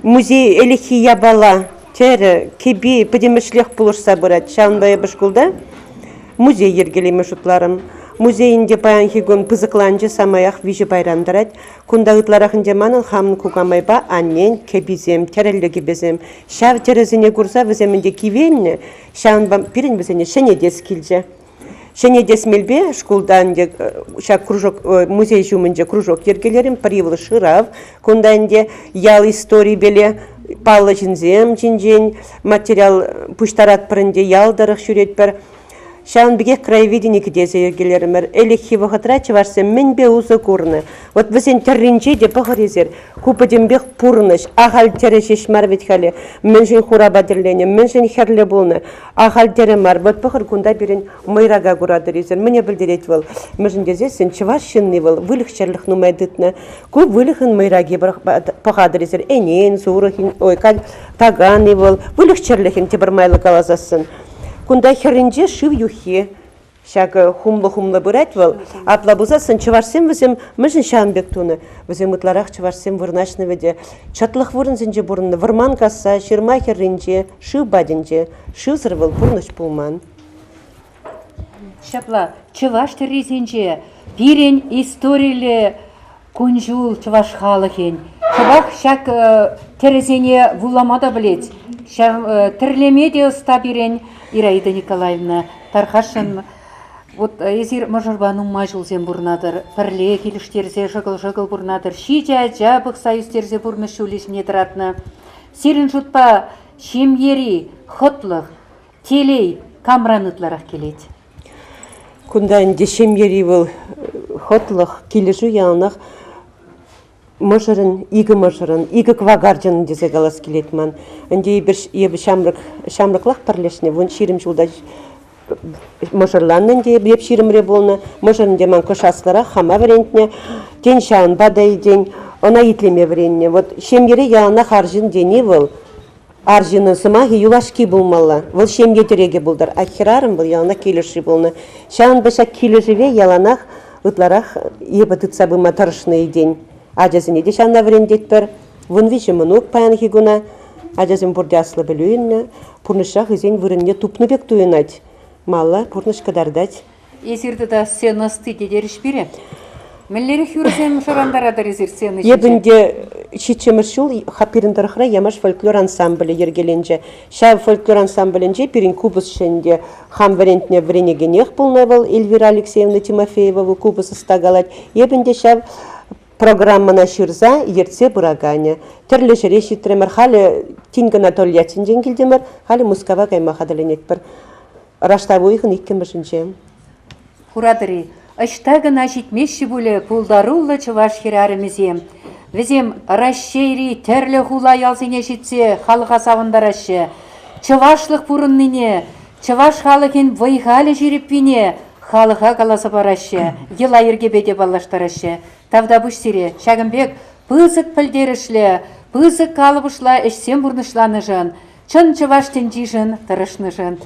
музей элихи ябала, тере, кеби, подемешлех пулышса бұрат. Шаунбая башкулда, музей ергелеме жұтларым. Музейінде паян хигон пызықланжы самаях вижі байрамдарад. Кунда ұтларахынде манын хамын кугамайба аннен кебизем, терелі кебезем. Шав терезіне курса віземінде кивенне, шаунба пирин візене шенедес келже. Шенедес мелбе шкулданде музей жумынже кружок ергелерім привыл шырав. Кунда инде ял истории беле паллы жинзем жинжен, материал пуштарат пырынде ялдарық жүрет бір. Шаун бігек краеведіне кедезе ергелерімір. Элихи вғытра чыварсем мен бе ұзы көріні. Вот візен терринже де бұғырезер. Купыден бек пұрыныш, ағал тере шешмар ветхалі. Мен жын хура бадырлене, мен жын херлі болны. Ағал тере мар. Вот бұғыр күнда берін майрага құрадырезер. Мне білдерет бол. Мен жын дезесін чывар шынны бол. Вылық шерлік нумайдытны. Көп вылықын майраги бұғадырезер. Энен, суырықын, ойкал тағаны бол. Вылық шерлікін тебірмайлы қалазасын. Кунда херинже шив юхи, шага хумлы бұрат вал, апла бұзасын чыварсем візем мүжін шамбек туны, візем ұтларақ чыварсем вырнашны веде, чатлық вырынзінже бұрынны, вырман каса, ширма херинже, шив бадинже, шив зырвал бұрныш пулман. Шапла, чываш терезінже, пирен историлі күнжул чываш халықен. Чывақ шак терезене вуламада білет, тірлеме де ұста берен Ираида Николаевна тархашын. Вот езір мұжырбаның мажылзен бұрнадыр, пірле келіштерзе жығыл бұрнадыр, шиджа жабық сайыстерзе бұрны шөлесіне тұратны. Серін жұтпа шемгері, құтлық, телей, камранытларақ келет. Күнда әнде шемгері бұл құтлық, келішу яңақ, Мыжырын, игі квагарджанын дезе қалас келетман. Әнде ебі шамрықлақ пірлешіне, вон ширім жылда мыжырланын де еб ширімре болны. Мыжырын деман көшасылара хама варентіне, ден шауын бадай ден, она итлеме вареніне. Вот шемгері яланақ аржын дені бұл. Аржының сымағы юлашки болмалы. Бұл шемге тереге болдар. Ахирарым бұл яланақ келіші болны. Шауын баша келішіве яланақ ұтларақ ебі тұтсабыма тарышны ден. Ajazini de şanna verendetber. Vun vişi munuk payan higuna. Ajazin burada aslı belüyünne. Purnışa hızın vırınne tupnu bek duyunat. Malla purnış kadardat. Esirdi da сцена стыди дериш бире. Меллери хюрсем шарандара даризир сцена. Ебінде шичеміршіл хапириндархра ямаш фольклор ансамблі ергеленже. Шав фольклор ансамблінже пирин кубус шенде хам варентне вренегенех полнавал Эльвира Алексеевна Тимофеева кубус стагалать. Ебінде шав программана ширза ерце бураганя. Түрлі жире шитремер халі Тинг Анатольятин женгілдемер, халі Мускава каймахадаленетпір. Раштавуйхын иккемішінже. Хурадыри, аштагына житмеші бөлі пулдарулы чываш херарымызем. Візем расшейри тәрлі хула ялзыне жетсе халыға савындарашы. Чывашлық бұрынныне, чываш халықын вайғалы жеріппіне халыға қаласы барашы. Ела ергебеде балаштарашы. Тавда бұш сире, Шагымбек, пызык пілдерішлі, пызык қалыбышла әшсен бұрнышланы жын. Чын чываштен жижын, тұрышны жын.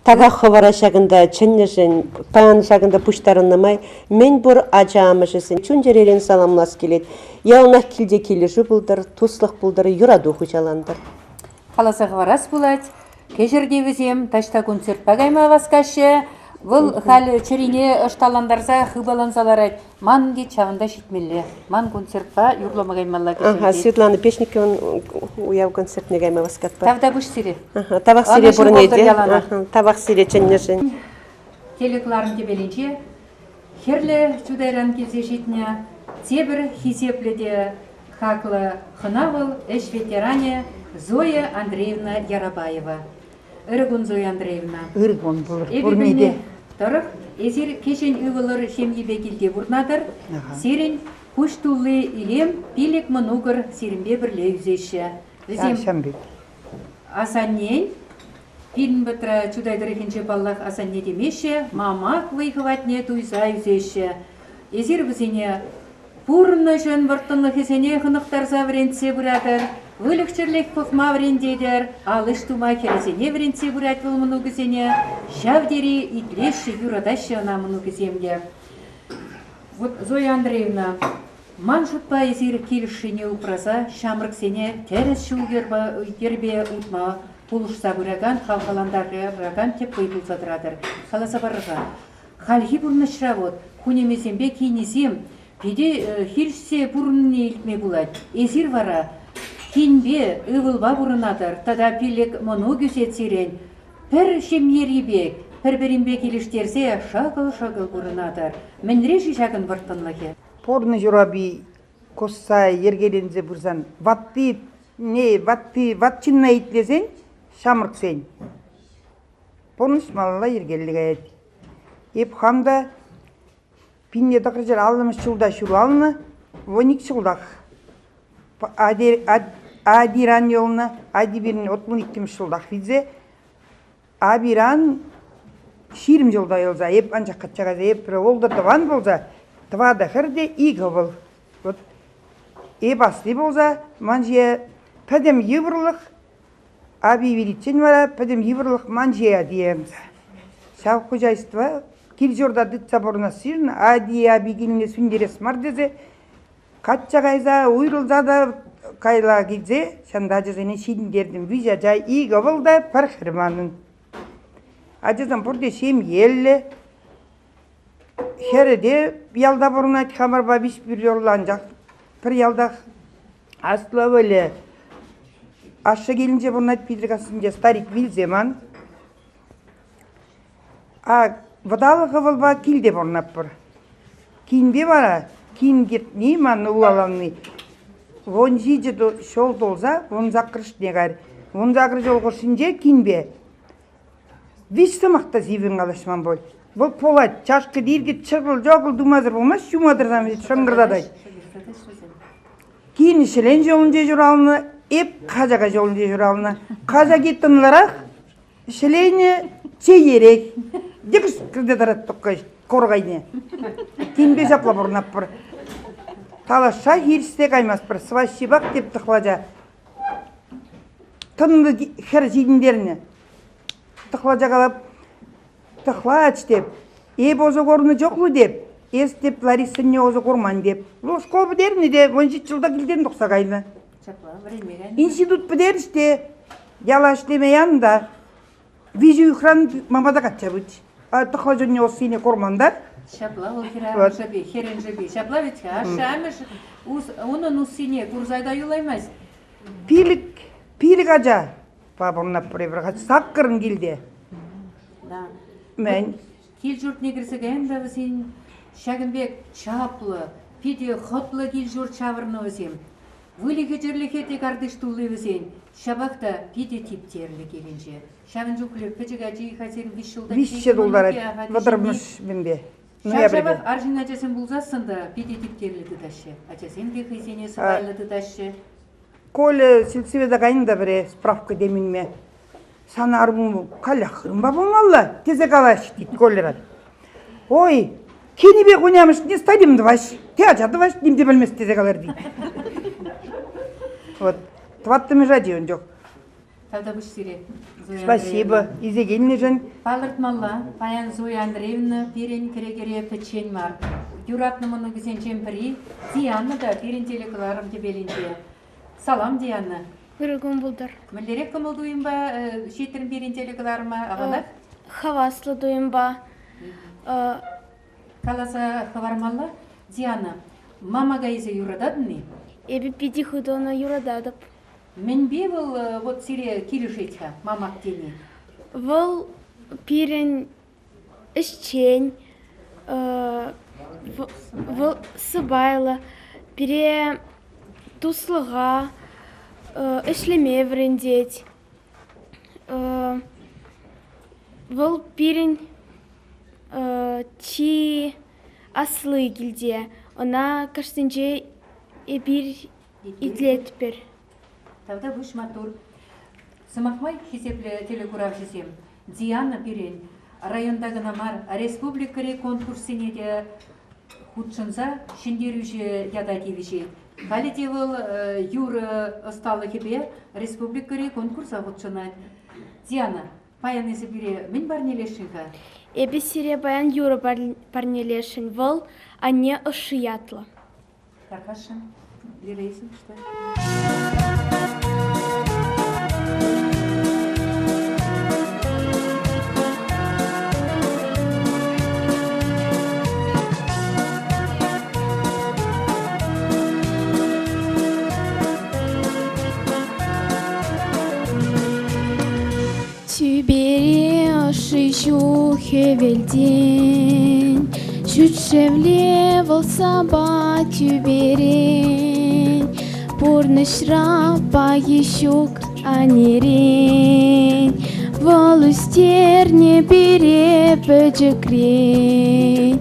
Тага ховара шагында чыннышын, пан шагында пуштарыннамай, мен бұр ажамышысын, чүнжеререн саламлас келет. Яунақ келде келеші бұлдыр, туслық бұлдыр, юраду хучаландыр. Қаласығы варас бұлад, кежірде візем, ташта концерт бағайма васкашы, бұл хал черине ышталандарса хыбалансалар ман ге чағында шетмелі. Ман концертпа юрламағаймалла кежірде. Светлана Пешникова уяв концертне гайма васкатпа. Тавда бұш сире. Табақ сире бұрын еді. Табақ сире чыннышын. Телекларын тебеленше, херлі чудайран келзе жетіне, тебір хизепледе хақлы хынавыл әш ветеране Зоя Андреевна Ярабаева. Ырыгун Зоя Андреевна. Ырыгун бұлыр. Эбибіне тұрық, езір кешен үвілір шемгебе келде бұрнадыр. Серін пұштулы илем пилік мұнуғыр серінбе бірле үзеші. Шамбек. Асаннен, фильм бұтыра чудайдыр екенше баллақ асанне демеші, мамақ вайғыватне туйса үзеші. Езір бізіне пұрны жын вұрттынлық есене қынықтарса вренце бұрадыр. Вылықчырлек пұқма врендедер, алыш тума кересене вренце бұрат вылмыну күзене, жавдері итлеші юрадашы ана мұну күземге. Вот Зоя Андреевна, ман жұтпа езір келішіне ұпраса, шамрық сене тәріс шу гербе ұтма пұлышса бұраган, қалғаландары бұраган теп қойбылса тұрадыр. Қаласа барыға. Қалхи бұрны шыравод, хүнемесембе кейнесем, педе хиршсе бұрынне елтме бұлад. Езір вара, кинбе ывылба бұрынадыр, тада пилік мұну күсетсерен, пір шемеребек, пір-бірінбе келіштерсе шағыл-шағыл бұрынадыр. Мінреші жағын бұрттынлығы. Порны жураби коссай ергелензе бұрзан, ватчинна итлезен, шамырксен. Порныш малала ергелігі әйт. Еп хамда пинне дақыржар алымыш жылда шүру алыны, 12 жылдақ. Адиран yoluna, Adibir'in 32 жылдақ видзе, Абиран 20 жылда елза, еп анчақ қатчағаза, еп олда таван болза, тавада хырде игі бол. Еп асли болза, манжия пәдем еврлық, аби величен вара, пәдем еврлық манжия диемза. Шау хожайство, кил жорда дытса борна сирн, ади аби келіне сүндерес мардезе, қатчағайза, уйрылзада кайла гидзе, шанда ажызыны шидіндердің визя жай игі болда пархырманын. Ажызын бұрде шем елі, хереде ялда бұрын айт хамарба биш бір yollan жақ, бір ялда асла өлі. Ашы келінже бұрын айт пидрігасынде старик вилземан. Вадалығы болба келде бұрын ап бұр. Кейінбе бара, кейін кет нейман ұлаланны. Вон жиджі шол долза, вон зақырыш негар. Вон зақыр жол қошынже кейінбе. Виш самақта зивін қалашман бол. Бұл полат, чашқы дейірге чырғыл жоғыл думазыр болмас, шумадырдан шыңғырдадай. Кейін шілен жолын же жүралыны, еп қажаға жолын же жүралыны. Қажа кеттінларақ, шілені чейерек. Дегіш кірді дараттық қорғайны. Кейінбе жапла бұрынап бұр. Талаша хирісте қаймас бір, сващи бақ деп тұқлада. Тынды хер жидіндеріне. Тұқлада қалап, тұқлач деп, еп озы орны жоқлы деп, Эстеп Лариса Неозы Курман деп. Школ бідерін де 17 жылда келден доқсағайлы. Институт бідер іште, яла іштеме янда, визию хран мамада қатша бұд. Тұқла жөнне осы сине Курмандар. Шапла, ол херен жеби. Шапла ведь, шамыш, onun usine Курзайда юлаймаз. Пилік ажа, бабырна пребір, саққырын келде. Мен. Кел жұрт негірсіген да візен, Шагынбек чаплы, пиде хотлы кел жұрт чавырны візен. Вылігі жерліге тек ардыштулы візен, шабақта пиде типтерлі келінже. Шағын жүклер, пәчіг әжі қазір 5 жылда... 5 жылдар вадырмыш бімбе. Шабақ аржын әжесін бұлзасында пиде типтерлі дыдашы. Әжесен де қайсене сыбайлы дыдашы. Колі сілсіведа қайында бірі справка деменме. Сана арбым қалақырым бабым алла, тезе қалаш дейді колерат. Ой, кені бе қойнамыш, не стадимді баш, те ажады баш, немде білмес тезе қалар дейді. Вот, тваттымы жадион жоқ. Тавда бұш сире. Спасибо, изегенне жын. Палыртмалла, Паян Зоя Андреевна, пирен керегере печень мар. Юратны мұны күзен чемпірі, Диана да пирен телекаларым дебелінде. Салам, Диана. Үрігім бұлдар. Мүлдерек көміл дуйым ба, шетерін берін телекаларыма ағанақ? Хаваслы дуйым ба. Қаласа хавармалла, Диана, мамаға езі юрададыны? Эбі пиди худона юрададып. Мен бе бұл вот сире киришетха, мамақ дені? Бұл пирен ішчен, бұл сыбайлы, пире туслыға, ішлеме врендеть. Бұл пирен чи аслы келде. Она каштынже ебір идлет пер. Тавда бұш матур. Сымақмай хесеплі телекурав жесем. Диана пирен райондағы намар республикари конкурсыне де худшынса шендеруші яда девішет. Калите был юр осталы хебе республикари конкурса худшынат. Диана, паян есі бире мен барнелешінға? Эбі сире баян юры барнелешін выл, а не ышыятлы. Каркашын, лирейсің, что? Тюбери ошищу хевельдень, Чуть-чевле волсаба тюберень, Пурнышра паищук анерень, Волустерне бере пөджекрень,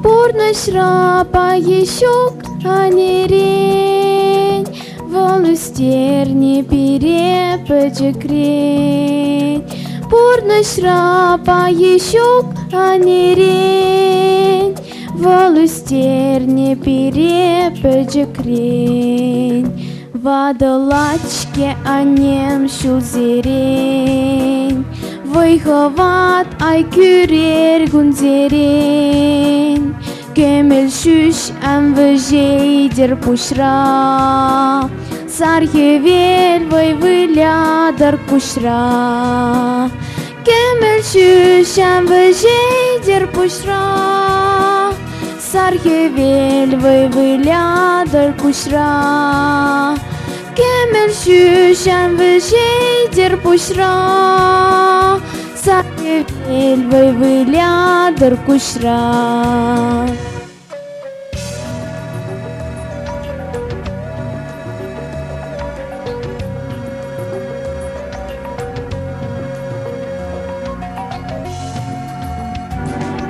Пурнышра паищук анерень, Волустерне бере пөджекрень, Пурнышра паищук анерень, Волустерне бере пөджекрень, Вадылачке анем шулзерень, Войховат ай күрер гунзерень, Көміл шүш әмвіжейдер пушра, Сархевел вылядыр кушра, Көміл шүш әмвіжейдер пушра, Сархевел вылядыр кушра, Көміл шүш әмвіжейдер пушра, Сархевел вылядыр кушра.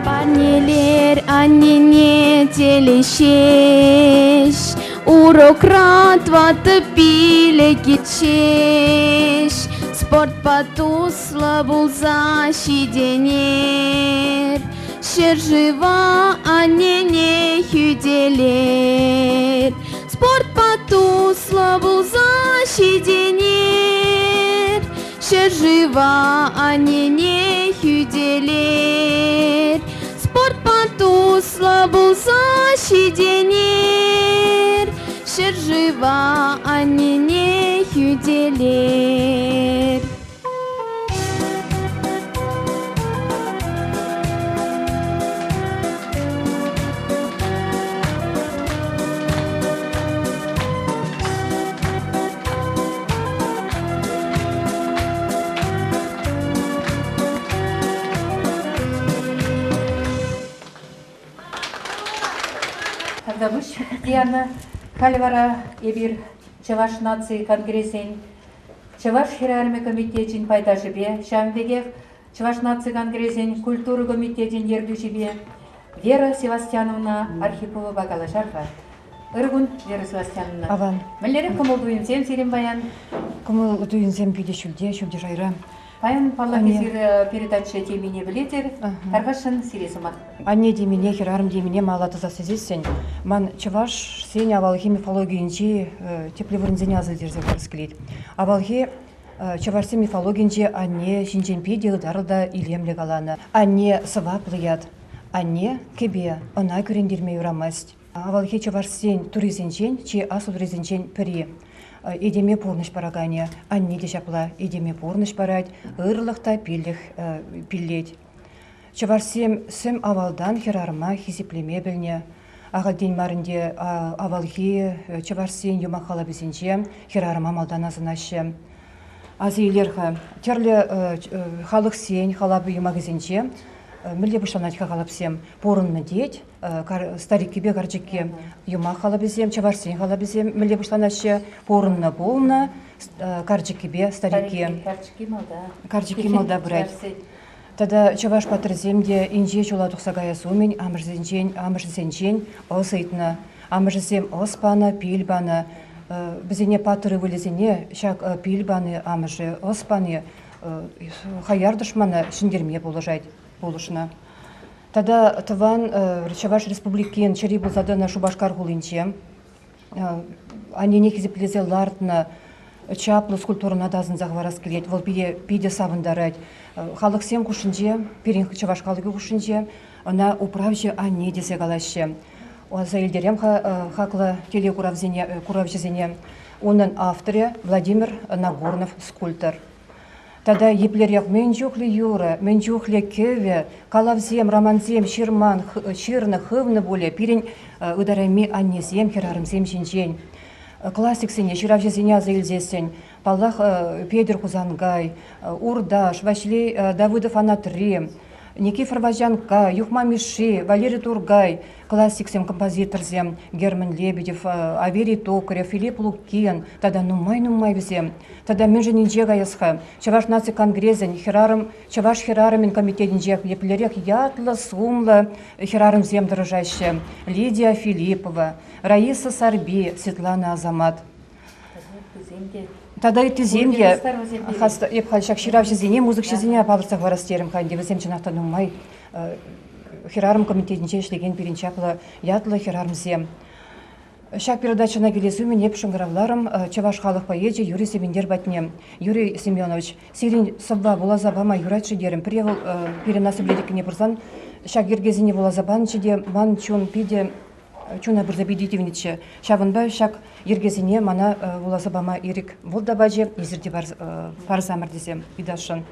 Парнелер аннене телешеш, Урокrat ватып биле кетшеш, Спорт патуслы булса шиденер, Шержива аннене хүделер, Спорт патуслы булса шиденер, Шержива аннене хүделер, Спорт патуслы булса шиденер, шыржыва аннене юделер. Ардабыш Диана Кальвара Эбир Чаваш нации конгрессен Чаваш хирарме комитетин пайдашыбе Шамбегех Чаваш нации конгрессен культуры комитетин ердушибе Вера Севастьяновна Архипова Багалашарфа. Иргун Вера Севастьяновна. Аван. Мэллери кымыл дуйынсем сирен баян. Кымыл дуйынсем пиде шүлде жайра. Баян паллакезир передача темине билетер. Аргашын сиресума. Анне демине хирарым демине малаты засезесен. Ман чаваш сен авалхи мифологиинчи теплевырынзене азы дерзе көріскілейді. Авалхи чаварсы мифологиинчи анне шинченпи дегдарда илемле галаны. Анне сываплыят. Анне кебе она көрендерме юрамасть. Авалхи чаварсен туризенчен, чи асу туризенчен піри. Едеме порныш парагане, анне дешапла, едеме порныш парать, ырлықта пиллеть. Чаварсем сөм авалдан хирарма хизиплеме білне. Ағалден марынде авалхи чаварсен юмақала бізінче, хирарма малдан азынашы. Азейлерха, терлі халық сен, халабы юмағызінче, мүлде бұшланат хағалапсем порынны деть, стариккебе гарчекке юма халабизем, чаварсен халабизем, мүлде бұшланашы порынны болны, гарчеккебе старикке. Гарчекке малда бұрайд. Тада чаваш патрыземде инже чола тұқсағая сумен, амыржызенчен осайтына, амыржызем оспаны, пилбаны, бізіне патры вылезіне, шак пилбаны, амыржы оспаны, хаяр дұшманы шындерме болыжайды. Болушна. Тада тыван Чаваш республикен чери болзадына Шубашкар гулинче. Анене хизиплезе лартна чаплы скульптурына дазын зағварас келет. Вол пиде савындарать. Халық сем кушинче, перин Чаваш халығы кушинче, она управжы анне десе галаще. За елдерем хақлы телекуравжезене. Оның авторы Владимир Нагорнов скульптор. Тада еплерек менчухли юра, менчухли кеве, калавзем, романзем, ширман, ширны, хывны боле, пирень ударами аннезем, херарымзем жинжен. Классик сене, ширавжезене азайлзесен, паллах Педер Кузангай, Урдаш, Вашлей Давыдов Анатри, Никифор Важанка, Юхма Миши, Валерий Тургай, классиксем, композиторзем, Герман Лебедев, Аверий Токарев, Филипп Лукин, тада нумай везем. Тада мен женинже гаясха, Чаваш наци конгрезен, Чаваш хирарымен комитетинже, еплерек ятлы, сумлы, хирарым зем дорожаще, Лидия Филиппова, Раиса Сарби, Светлана Азамат. Тада и земле, епхальшак ширавжезене, музыкшезене апалырсақ варастерім қайынде, візем чынақта нумай, хирарым комитетинже ішлеген перенчаплы, ятлы хирарым зем. Шак передачана келесу мен еп шыңғыравларым Чаваш халық поэзия Юрий Семендер батне. Юрий Семенович, сирин сабба бола забама юрайтшы дерім. Превыл перенасы біледікіне бұрзан, шак ергезіне бола забан чеде, ман чун пиде, чуна бірза бедетевнетші. Шавынбай шак ергезіне мана бола забама ерік болда бажы, езірде парзамыр десем, идашын.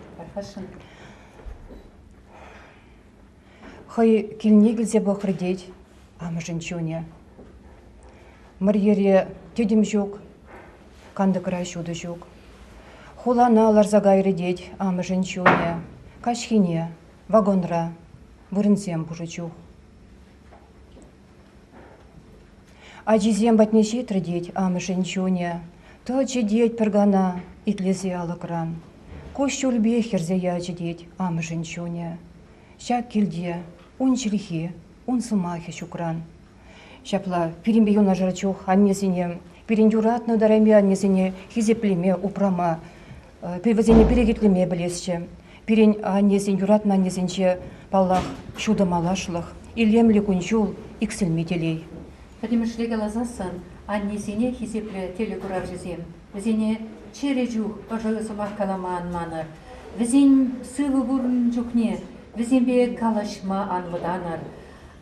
Хай келіне келзе бұқырдейд, амы жынчуне. Мырьере тедім жоқ, канды край шуды жоқ. Хулана ларза гайры дед, амы жынчуне, кашхине, вагонра, вырынсем бұжы жоқ. Аджизем батнеши тридеть, амы жынчуне, то чедеть пергана, итлезе алыкран. Кощу льбе херзе я чедеть, амы жынчуне. Шак кельде, ун чилихи, ун сумахи шукран. Шапла перембе юна жарачух аннесене, перендюратны дараме аннесене, хизеплеме упрама, перевозене перегетлеме білесче, перен аннесен юратны аннесенче паллах шудамалашлых, илемле кунчул иксілметелей. Кадимышле галазасан аннесене хизепле телекурар жезем, везене чере жух, ожығы сумақ каламан маныр, везен сылы бұрын жүхне, везенбе калашма анвыданыр,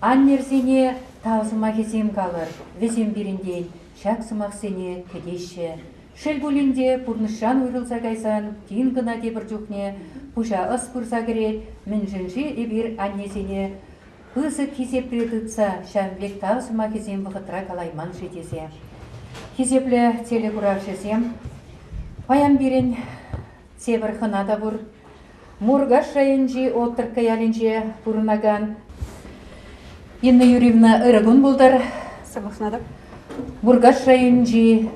Аннерсене тавзыма кезем калыр, везем берінден, шак сымақ сене кедеші. Шел бөлінде пұрнышан ұйрылса кайсан, тин гына дебір жүхне, пұша ыс пұрса керет, мін жынжи ебір аннесене. Пызы кезепле тұтса, шамбек тавзыма кезем бұғытра калайман жетесе. Кезепле теле құрар жесем, паян берін себір хынада бұр. Мургаш райынжи отыр каялінже бұрынаган. Инна Юрьевна ырыгун булдар. Согласна. Мургаш райынжи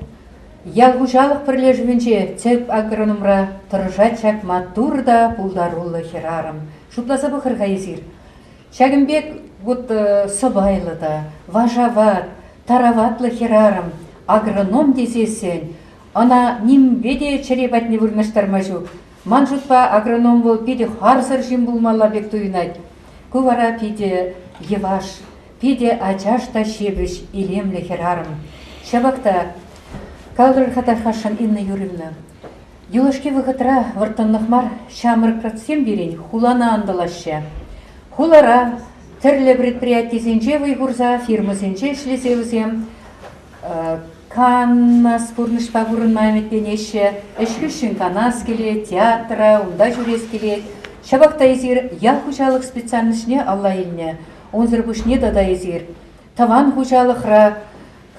ялгужалық бірлежвенже цеп агрономра тұржачак матурда булдарулы херарым. Шупласа бұқырға езір. Шагымбек вот собайлыда, важават, тараватлы херарым, агроном десесен, она нимбеде черебатне вырнаштармажу. Манжутпа агроном бол пиде харсыр жим булмалла бек туйнать. Кувара пиде еваш, пиде ачашта шебіш илемле херарым. Шабакта калдыр хатахашан Инна Юрьевна. Юлашки выхытра вартыннықмар шамыр кратсем берен хулана андалашы. Хулара тірлі предприятисенче вайгурза фирмасенче шлесевізем каннас пурнышпа бұрынмайметпенеші, ішкішін канас келет, театра, онда жүрес келет. Шабақта езір ял хұжалық специальнышне алла еліне, онзыр бұшне дада езір. Таван хұжалықра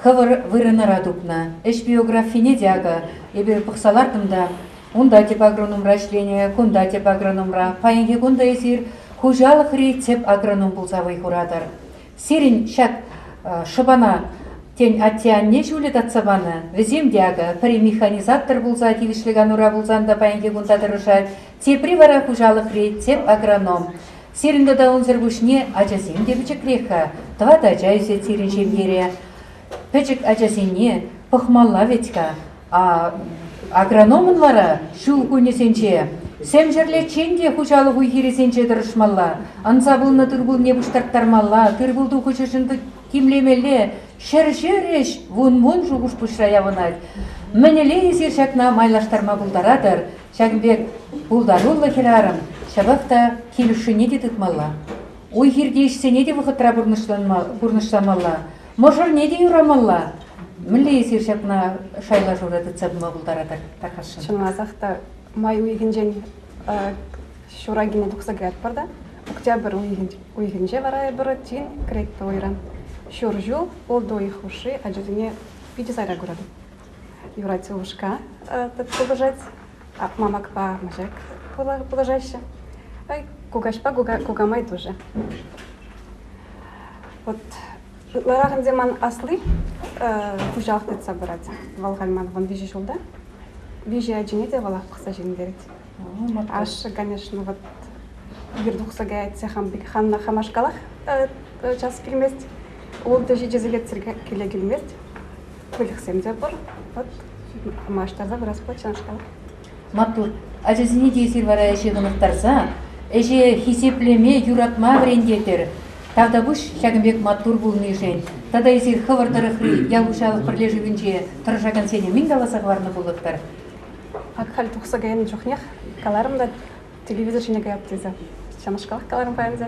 хывыр вырынара дупна. Эш биографине дяга, ебір пықсалардымда, онда теп агрономра шлене, конда теп агрономра, пайынге конда езір, хұжалық рейцеп агроном бұлза вайхурадар. Серін шак шыбана тен аттианне жулет атсабаны, візем дяга, пәрі механизатор бұлза, тивішліган ұра бұлзанда пайынге конда дырышад, тепри вара хұжалық рейцеп агроном. Серінді да онзыр бұшне ажазем дебічік реха, твада жайсе серін жемдере. Пәчік ажазене пықмалла ветка, а агрономынлара шул көнесенче, сәм жерле ченде хұжалық уйхересенче дұрышмалла, ансабылны тұрбыл не бұштарттармалла, тұрбылды хұжышынды кимлемеле, шәршереш вун-вун жуғыш бұшра явынат. Мәнеле езер шакна майлаштарма бұлдарадыр, шагымбек бұлдарулы херарым, шабақта келушіне де тұтмалла. Уйхерде ішсене де вұқытра бұрныштамалла. Можыр не де юрамалла? Мүлі езер шакна шайла жұры тұтсабыма бұлдарадыр, тақашын. Шынғазақта май уйгенжен шурагине тұқсагайт барда. Октябрь уйгенже варай бұры тин кретті ойран. Шуржул, ол дойы хуши, аджазине пидесайра гурады. Юрати ушка положать, а мама ква мажек положаща. Кугашпа, кугамай тоже. Вот ларахын земан аслы хужалықты собрать. Валгальман вон вижи жолда. Вижи аджинете валах пықса жеңдерет. Аш, конечно, вот бердухса гайт сехам бик ханна хамашкалах час келмест. Ол да жезелет келе келмест. Көліксем де бұр. Вот маштарда біраз почаншкалах. Матур, ажазине дейсір вара әже ғынықтарса, әже хисеплеме юратма врендетер. Тавда бұш шагымбек матур бұлны жен. Тада езір хывырдыры хри, ялушалық бірлежі вінже тұржаган сене мен қаласа ғварны бұлықтар. Акхал тұқса ғайын жоқнех, каларымда телевизор жіне ғайып тезі. Чанышкалах каларым паянзе.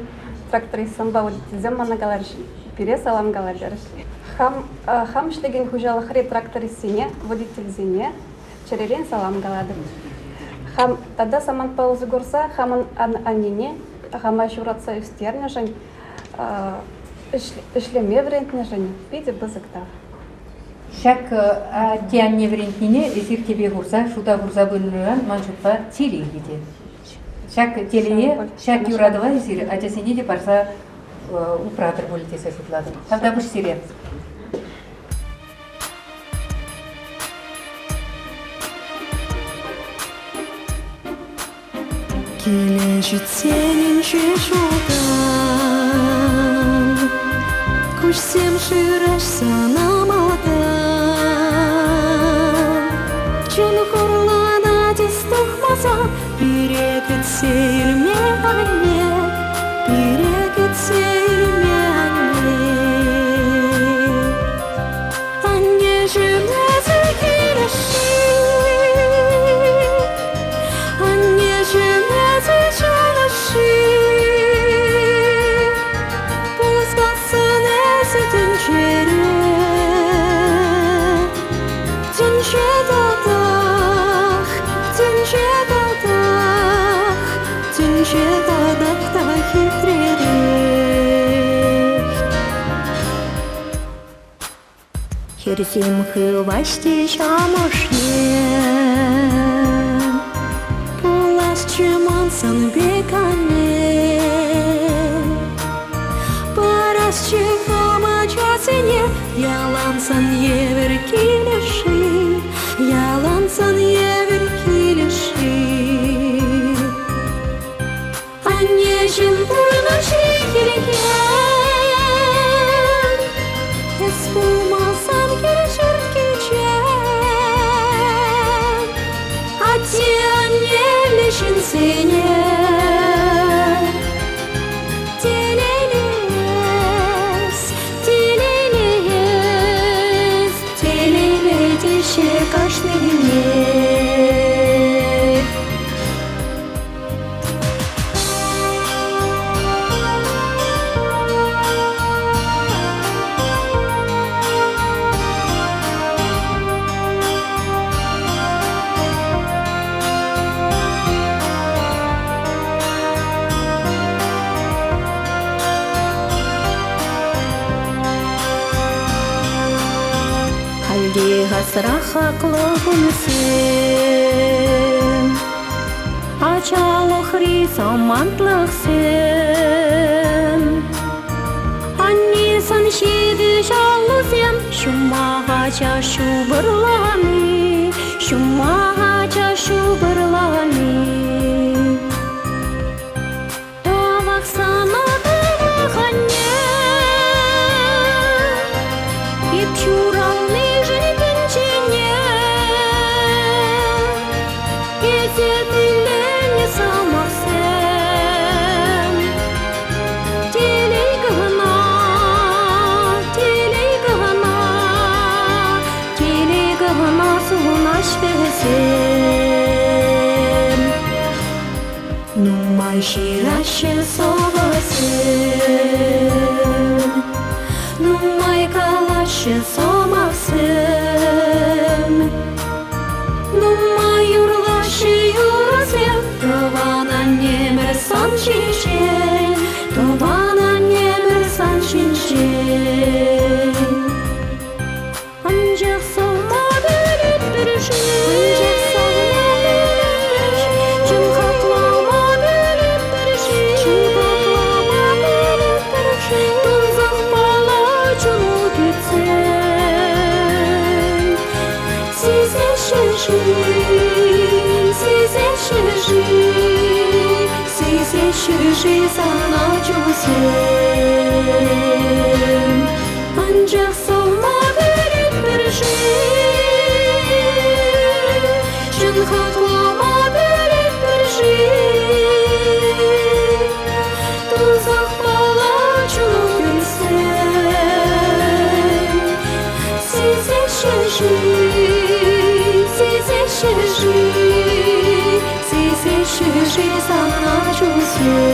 Трактористан ба өдетізем мана қаларыш, пере салам қаларыш. Хам шлеген хужалық хри трактористсене, водительзене, черерен салам қалады. Хам тада саман паузы горса, хаман анине, хама шуратса үстерне жын, ішлеме врентне жын, пиде бызықта. Шак тианне врентнине, эзир тебе гурса, шуда гурса быныран, маншутпа тили еді. Шак телее, шак юрадыва эзир, ажасене де барса упратыр болитеса шутлады. Тавда бұш сире. Келеші сенінші жолдан, көшсем жүрәш санамадан. Жын құрлана дес тұқмаса, берек етсе ерме әне, берек етсе ерме әне. Әне жүмәзі келеші, әне жүмәзі жанашы. Бұлызбас херзем хывашти шамошне. Пулас чемансан бекане. Парас чехама часене, ялансан евер килеши, ялансан евер килеши. Аннежин пурнаши килеген, эспумасан килешерт кичен, ати аннелешин сене. Hasraha klogumsen, achaloch risamantlachen, annisan shidi shalusem, shumaha shuberlani, shumaha shuberlani. Tavak sana devachanye, ipchuralni Numai șirașe sovasen, numai calașe somasen, numai urlașe iurăsem, tovana nemer san șinșen, tovana nemer san șinșen. Ancak soma bölüp bürüşün, Şişi sana çözüm, ancak solma verip bir şey, şun haklama verip bir şey, tuzak balacını gülsem, size şişi, size şişi, size şişi sana çözüm.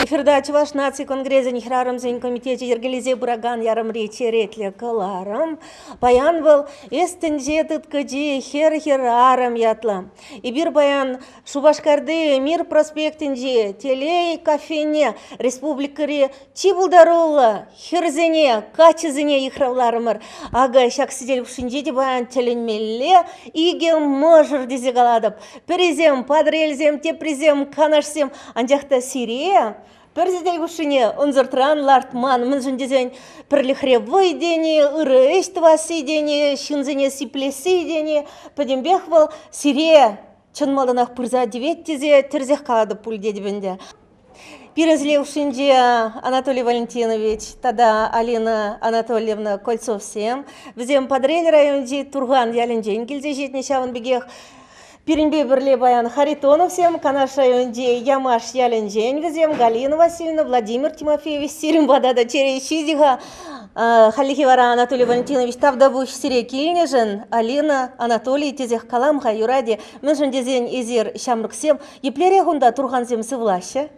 Эфирда Чуваш нации конгрезен храрамзен комитете ергелизе бураган ярым речи ретле каларым. Баян был эстенже тыткади хер-херарым ятла. И бир баян Шубашкарды Мир проспектинде телей кафене республикари чибулдарула херзене качызене ихравларымыр. Ага шак сидел в шиндеде баян теленмелле иге можыр дезе галадып. Перезем, падрельзем, тепрезем, канашсем анжақта сирия. Перзидей бушине онзыртран лартман мынжындезен пірлихревой дене, ыры эштваси дене, шинзене сиплеси дене, падембех был сирия чынмалданах пырза девет тезе терзех калады пульдедебенде. Пирезлевшинде Анатолий Валентинович, тогда Алина Анатольевна Кольцов-Сем, взем подрель районде Турган Ялинджен, гильзе жетне шавын бегех, Пиринбе бірле баян Харитонов всем, Канаш районде Ямаш Ялинджен, взем Галина Васильевна, Владимир Тимофеевич, Сирим Бадада Черещидига, Халихивара Анатолий Валентинович, Тавдабуш Сирекильнежен, Алина Анатолий Тезех Каламха, Юради, Мэнжен Дезен Изир Шамрыксем, Еплере Гунда Турганзем Сывлаще.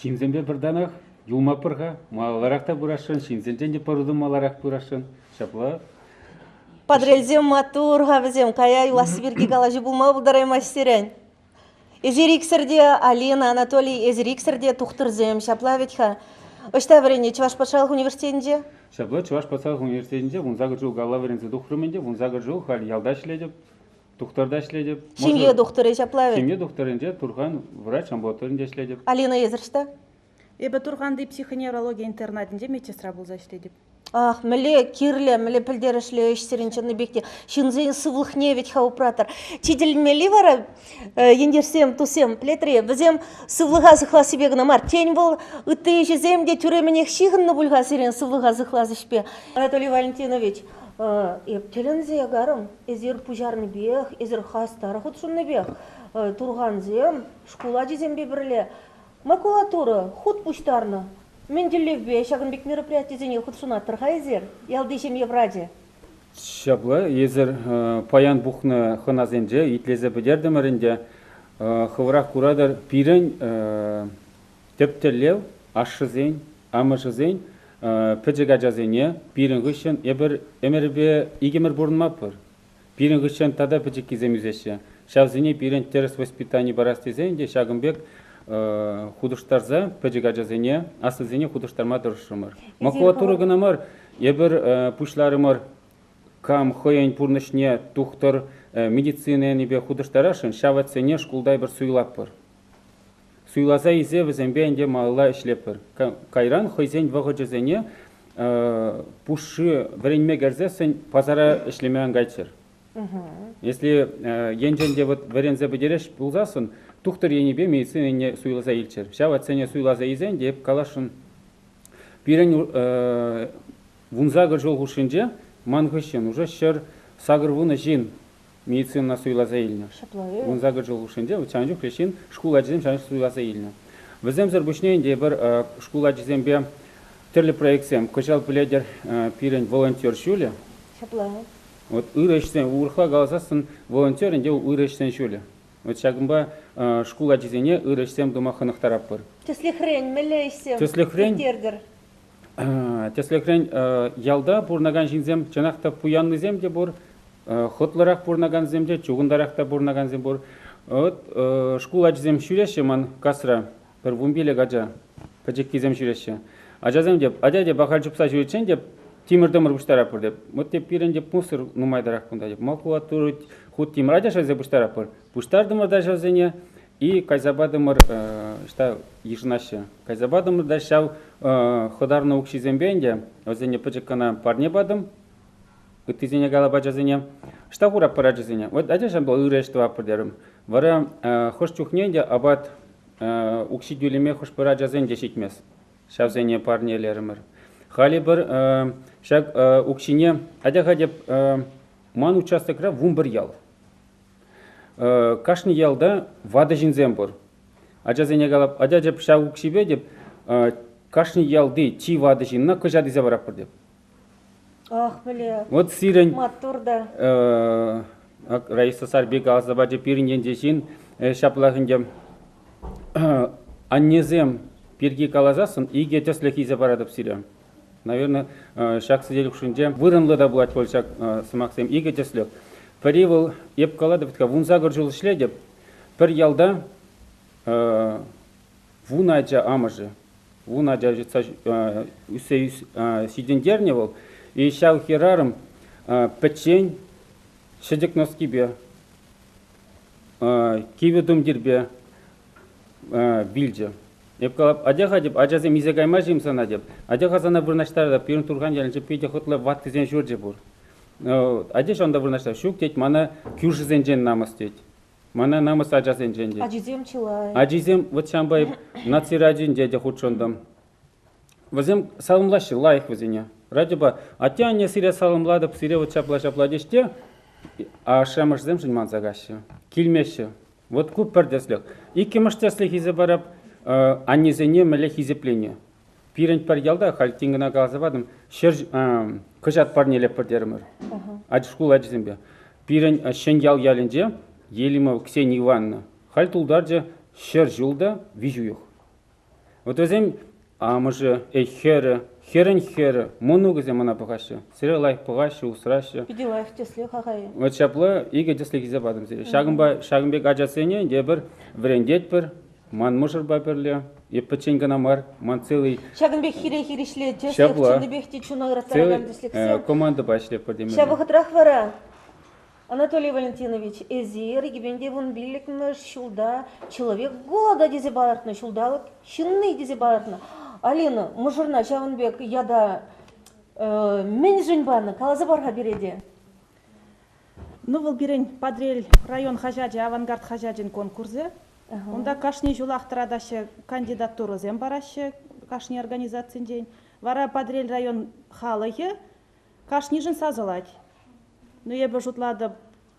Шинзембе бірданақ, юлмапырға, маларақта бұрашын, шинзенден де парудың маларақ бұрашын, шапла. Подрельзем матурга везем, кая велосипедки галажи булма булдарай мастерен. Эзериксерде Алина, Анатолий, эзериксерде тухтырзем, шаплавитха. Ошта врене, Чуваш патшалық университетінде? Шапла Чуваш патшалық университетінде, вунзагы жыл гала верензе тухтырменде, вунзагы жыл хал ялда ишледеп, тухтарда ишледеп. Шемье духтыры шаплавит? Шемье духтырынде турган врач амбулаторинде ишледеп. Алина езершта? Эбі тұрғанды психоневрология интернатінде медсестра болса иштедеп. Ах, міле кирле, міле пілдер ішле ішсерінчені бекте. Шинзен сывлықне ведь хаупратар. Чиделмели вара, ендерсем, тусем, плетре, бізем сывлыға зықла себегіна мар. Тень бол, үтті жезем де түременек шиғынны бұлға сирен сывлыға зықла зішпе. Анатолий Валентинович, ептелінзе агарым, ezер пужарны бех, ezер хастары құтшынны бех, тұрған зем, шкула жезем бебірле, макулатура, худ пуштарны. Мен делебе, шагынбек мероприятиезіне құтшына тұрға езер, ялдешем евраде. Шабла, езер паян бұқны хыназенде, итлезе бідердімірінде, хывырақ күрадар пирен тептерлеу, ашшызен, амышызен, піджіға жазене, пирен ғышын, емербе игемір бұрынмапыр. Пирен ғышын тада піджік кезем үзеші. Шавзене пирен теріс воспитание барастезенде, шагынбек худыштарза пәжіға жазене, асызене худыштарма дұрышымыр. Макулатура гынамыр, ебір пушларымыр кам хойен пурнышне тухтыр медицинен ебе худыштарашын, шаватсене шкулдай бір суйлапыр. Суйлаза изе візембенде малла ішлепір. Кайран хойзен вағы жазене пушы варенме гәрзесін пазара ішлемеен гайчыр. Если енженде варензе бідереш бұлзасын, тухтыр енебе медицине суйлаза илчер. Шава цене суйлаза изен деп калашын. Пирен вунзагыр жол хушинже мангышын уже шыр сагыр вуна жин медицина суйлаза илне. Вунзагыр жол хушинже чанжу хрешин школа жизем чанжу суйлаза илне. Візем зірбушнейінде бір школа жизембе түрлі проекциям көжал біледер пирен волонтер шуле. Вот үйрештен урхла галасасын волонтерінде үйрештен шуле. Вот шагымба школа жизене үйрештем дома хынықтарап бір. Теслехрен, мелейсем, тетердір. Теслехрен ялда бұрнаган жинзем, жанақта пуянны земде бұр, хотларақ бұрнаган земде, чуғындарақта бұрнаган зем бұр. Вот школа жизем шүреше ман касра, бір вумбеле гаджа, пәжек кезем шүреше. Ажазем деп, адя деп бақар жұпса жүретшен деп, Тимирдамыр буштарапыр деп. Вот деп пирен деп мусор нумайдарақ бұнда деп. Макулатуру худ тимир адяша зе буштарапыр. Буштардымыр да жазене и кайзабадымыр шта ежнашы. Кайзабадымыр да шау ходарны укшизембенде, озене пачекана парне бадым. Үттізене галаба жазене. Шта хура пара жазене. Вот адяшам был үйрешту апыр дерім. Вара хош чухненде абат укши дюлеме хош пара жазенде шекмес. Шавзене парнелерімір. Хали бір шаг укшине адяға деп ман участокра вумбір ял. Кашны ялда вада жинзем бұр. Аджазене қалап, адя деп шаг укшибе деп кашны ялды чи вада жинна көжады зе барапыр деп. Ах, біле. Вот сирен матурда. Раиса Сарбек азаба деп пиринен жешін шаплағын деп аннезем пирги калазасын иге теслек изе барадып сирем. Наверное, шаг сидели в шинде. Вырынлы да булать полшак с Максим иге теслек. Перевел еп калады битка вунзагыр жол шледеп. Пер ялда вунаджа амажы. Вунаджа үсе сидендерневал. И шау херарым печень шедек носки бе. Киведум дирбе бильджа. Епкалап адяға деп, аджазем изегайма жемсана деп. Адяға зана бұрнаштарда пирін тұрған елінше пейте құтлы ваттызен жүр же бұр. Адяш онда бұрнаштар шук дейт, мана кюршызен жен намыс дейт. Мана намыс аджазен жен дейт. Аджизем чилай. Аджизем, вот шамбай, нацирадин деде худшондам. Вазем салымлашы, лайық вазене. Радиба, атя не сире салымлады, сире вот шапла деште, а шамышзем жын манзагашы. Килмеші. Вот күп пәрдеслік. Икі мұштеслік изе барап, аннезене меле хизепление. Пирен пар ялда хальтингна газавадым, шер кыжат парнеле пардермер. Аджшкул аджзембе. Пирен шен ял ялинже, Елимов Ксения Ивановна. Хальтулдарже шер жылда вижуюх. Вот өзем амыжы херы херен хер, монугызе мана пыгашы. Сире лайк пыгашы, усрашы. Биде лайк тесле хагай. Вот шаплы иге тесле кизе бадым сире. Шагымбек ажасыне де бір врендет бір, ман мужыр баперле, еппеченгана мар, ман целый. Шагымбек хире-хирешле тесле чындыбекти чунагратараган тесле ксе. Команда башле подемеле. Шабыхатрах вара. Анатолий Валентинович, эзир, егебенде вон билікміш, шулда, человек года дезе балартны, шулдалық, шынны дезе балартны. Алина, мұжырна, Шавынбек, яда, мен жын барны, қалазы барға береде? Ну, бұл берен Падрель район хажаджи, авангард хажаджин конкурсе. Онда кашни жулақтырадашы кандидатуры зем барашы, кашни организациян день. Вара Падрель район халығы, кашни жын сазылать. Ну, ебі жұтлады,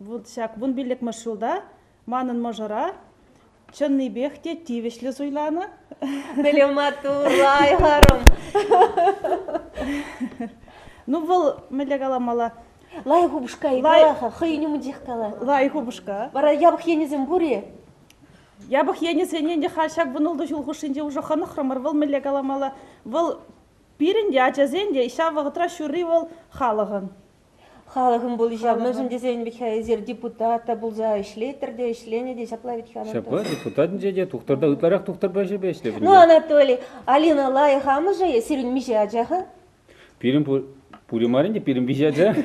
вұн білік мұшылда, манын мұжыра, чынны бекте тивешлі зуйланы. Белематур, лай харым. Ну, бұл мүлі қаламала. Лай хубышка играха, хыйню мудих кала. Лай хубышка. Бара ябық енезем буре. Ябық енезененде хашак бұнылды жылғышынде уже ханықрымыр, бұл мүлі қаламала. Бұл бірінде, ажазенде, шавығытра шүрі бұл халығын. Халығын бұл жау, мәжін дезен бекхайзер депутата бұлза ішлейтерде, ішленеде, шаплавит ханатол. Шапла, депутатын жеде, тұқтырда ұтларақ тұқтыр бай жебе ішлебін. Ну, Анатолий, Алина лай хамы жайы, сирін миші ажағы? Пирім пуримарынде, пирім бейші ажа.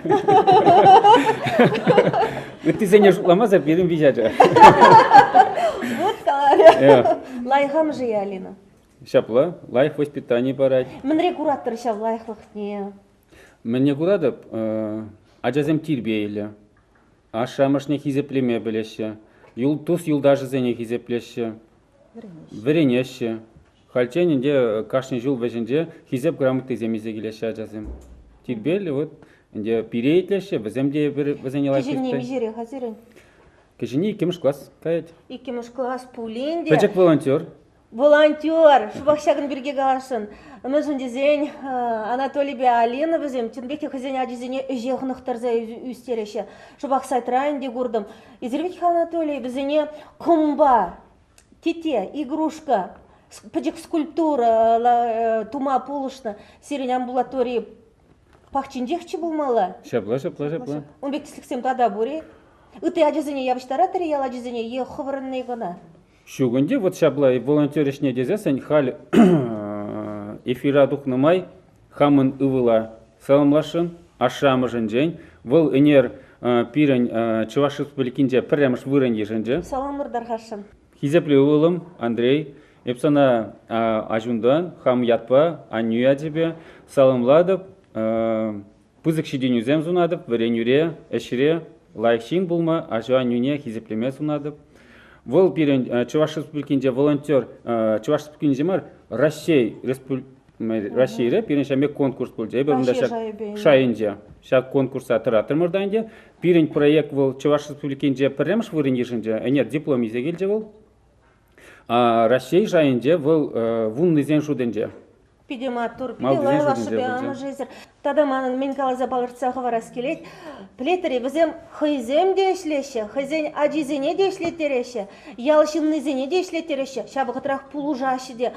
Үтті сене жұтламаза, пирім бейші ажа. Вот қалар. Лай хамы жайы, Алина. Шапла, лайх воспитание барать. Мінре кураттыр шав лайхлық не. Мне курадып, ажазем тирбейлі. Ашамышне хизеплеме білеші. Тұс юлдажы зене хизеплеші. Віренеші. Хальченінде кашны жыл вәжінде хизеп грамоты земезе келеші ажазем. Тирбейлі, вот, пирейтлеші, віземде візене лайфесті. Кежіне межере хазирен? Кежіне икеміш класс, каять. Икеміш класс пулинде. Пәчек волонтер. Волонтер, шубақшағын бірге қалашын. Мәзін дезен Анатолий бе Алина бізем, тінбекте қызен әдізіне үже ғынықтарза үстереші. Шубақ сайтрайын де көрдім. Изербек Анатолий бізіне құмба, тете, игрушка, пәдек скульптура, тума полышны, серен амбулатории пақчындекчі болмалы. Шапла. Он бек тісліксем тада бұре. Үті әдізіне ябыштара тіриял әдізіне е қывырынны ғына. Шугунде вот шабла волонтеришне дезесен хал эфира духнымай хамын ывыла саламлашын ашамыжын жень выл энер пирен Чуваш республикинде пірремыш вырын еженже. Саламыр дархашын. Хизепле ывылым Андрей эпсана ажундан хам ятпа анюя тебе саламладып пызык шиденю зем зунадып выренюре эшире лайкшин булма ажу анюне хизеплеме зунадып. Вол пирен Чуваш республикинде волонтер Чуваш республикинде мар Россия пирен шамек конкурс болды. Еберінде шайынде шак конкурса тыратыр мырдайынде. Пирен проект вол Чуваш республикинде пірреміш вырын ешінде. Әнер диплом изегелде вол. Россия шайынде вол вунны зен шуденде. Пидематур, пиделайлашы бе аны жезір. Тада манын мен қалаза балыртсағы варас келет. Плетері бізем хызем де ішлеші, хызен ажизене де ішлеттереші, ялшыннызене де ішлеттереші, шабығытырақ пулужашы де,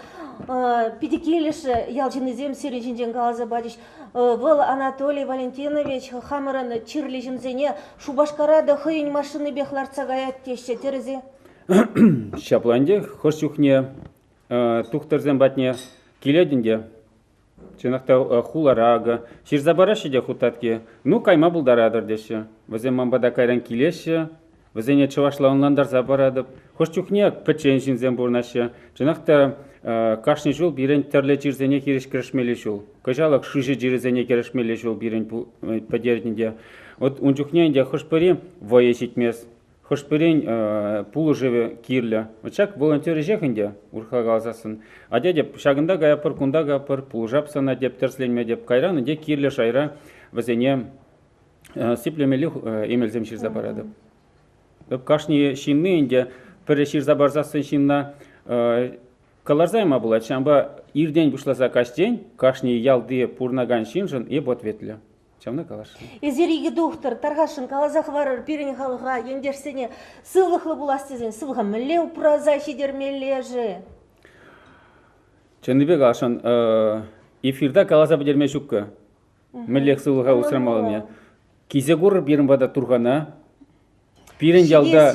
пидекелеші ялшыннызем сөрежінден қалаза бадыш. Бұл Анатолий Валентинович хамыраны чирлежінзене шубашқарады хыйын машыны бехларцағаят теші терезе. Шапланде, хош юхне тухтарзен батне келедінде. Чынақта хуларага, ширзабарашы де хутатке, ну кайма бұлдарадыр деші. Візен мамбада кайран келеші, візене чывашла онландар забарадып, хош чухне пәчен жинзен бұрнашы. Чынақта кашны жол бірен тәрлі жирзене кереш керешмелі жол. Кажалық шыжы жирзене керешмелі жол бірен падердінде. Вот он чухненде хош пәрі вайе жетмес. Хошпырен пулы живе кирлі. Очак волонтері жекінде ұрқа қалзасын. Аде деп шағында ғаяпыр, күнда ғаяпыр, пулы жапсана деп терсленме деп қайраны де кирлі шайра візене сиплемелі емелзем ширза барады. Кашни шинны инде пірі ширза барзасын шинна каларзайма бұлад. Шамба ирден бұшласа каштен, кашни ялды пурнаган шинжын еб ответлі. Езериге доктор, тарғашын, қалазақ варыр, перен қалыға, ендерсене сывлықлы бұластезен, сывға мүле ұпыраза шедермележі. Чындыбек алшын, эфирда каласа бедерме шукка. Мелек сылыға усрамалым я. Кизегур бирин бада тургана. Пирин ялда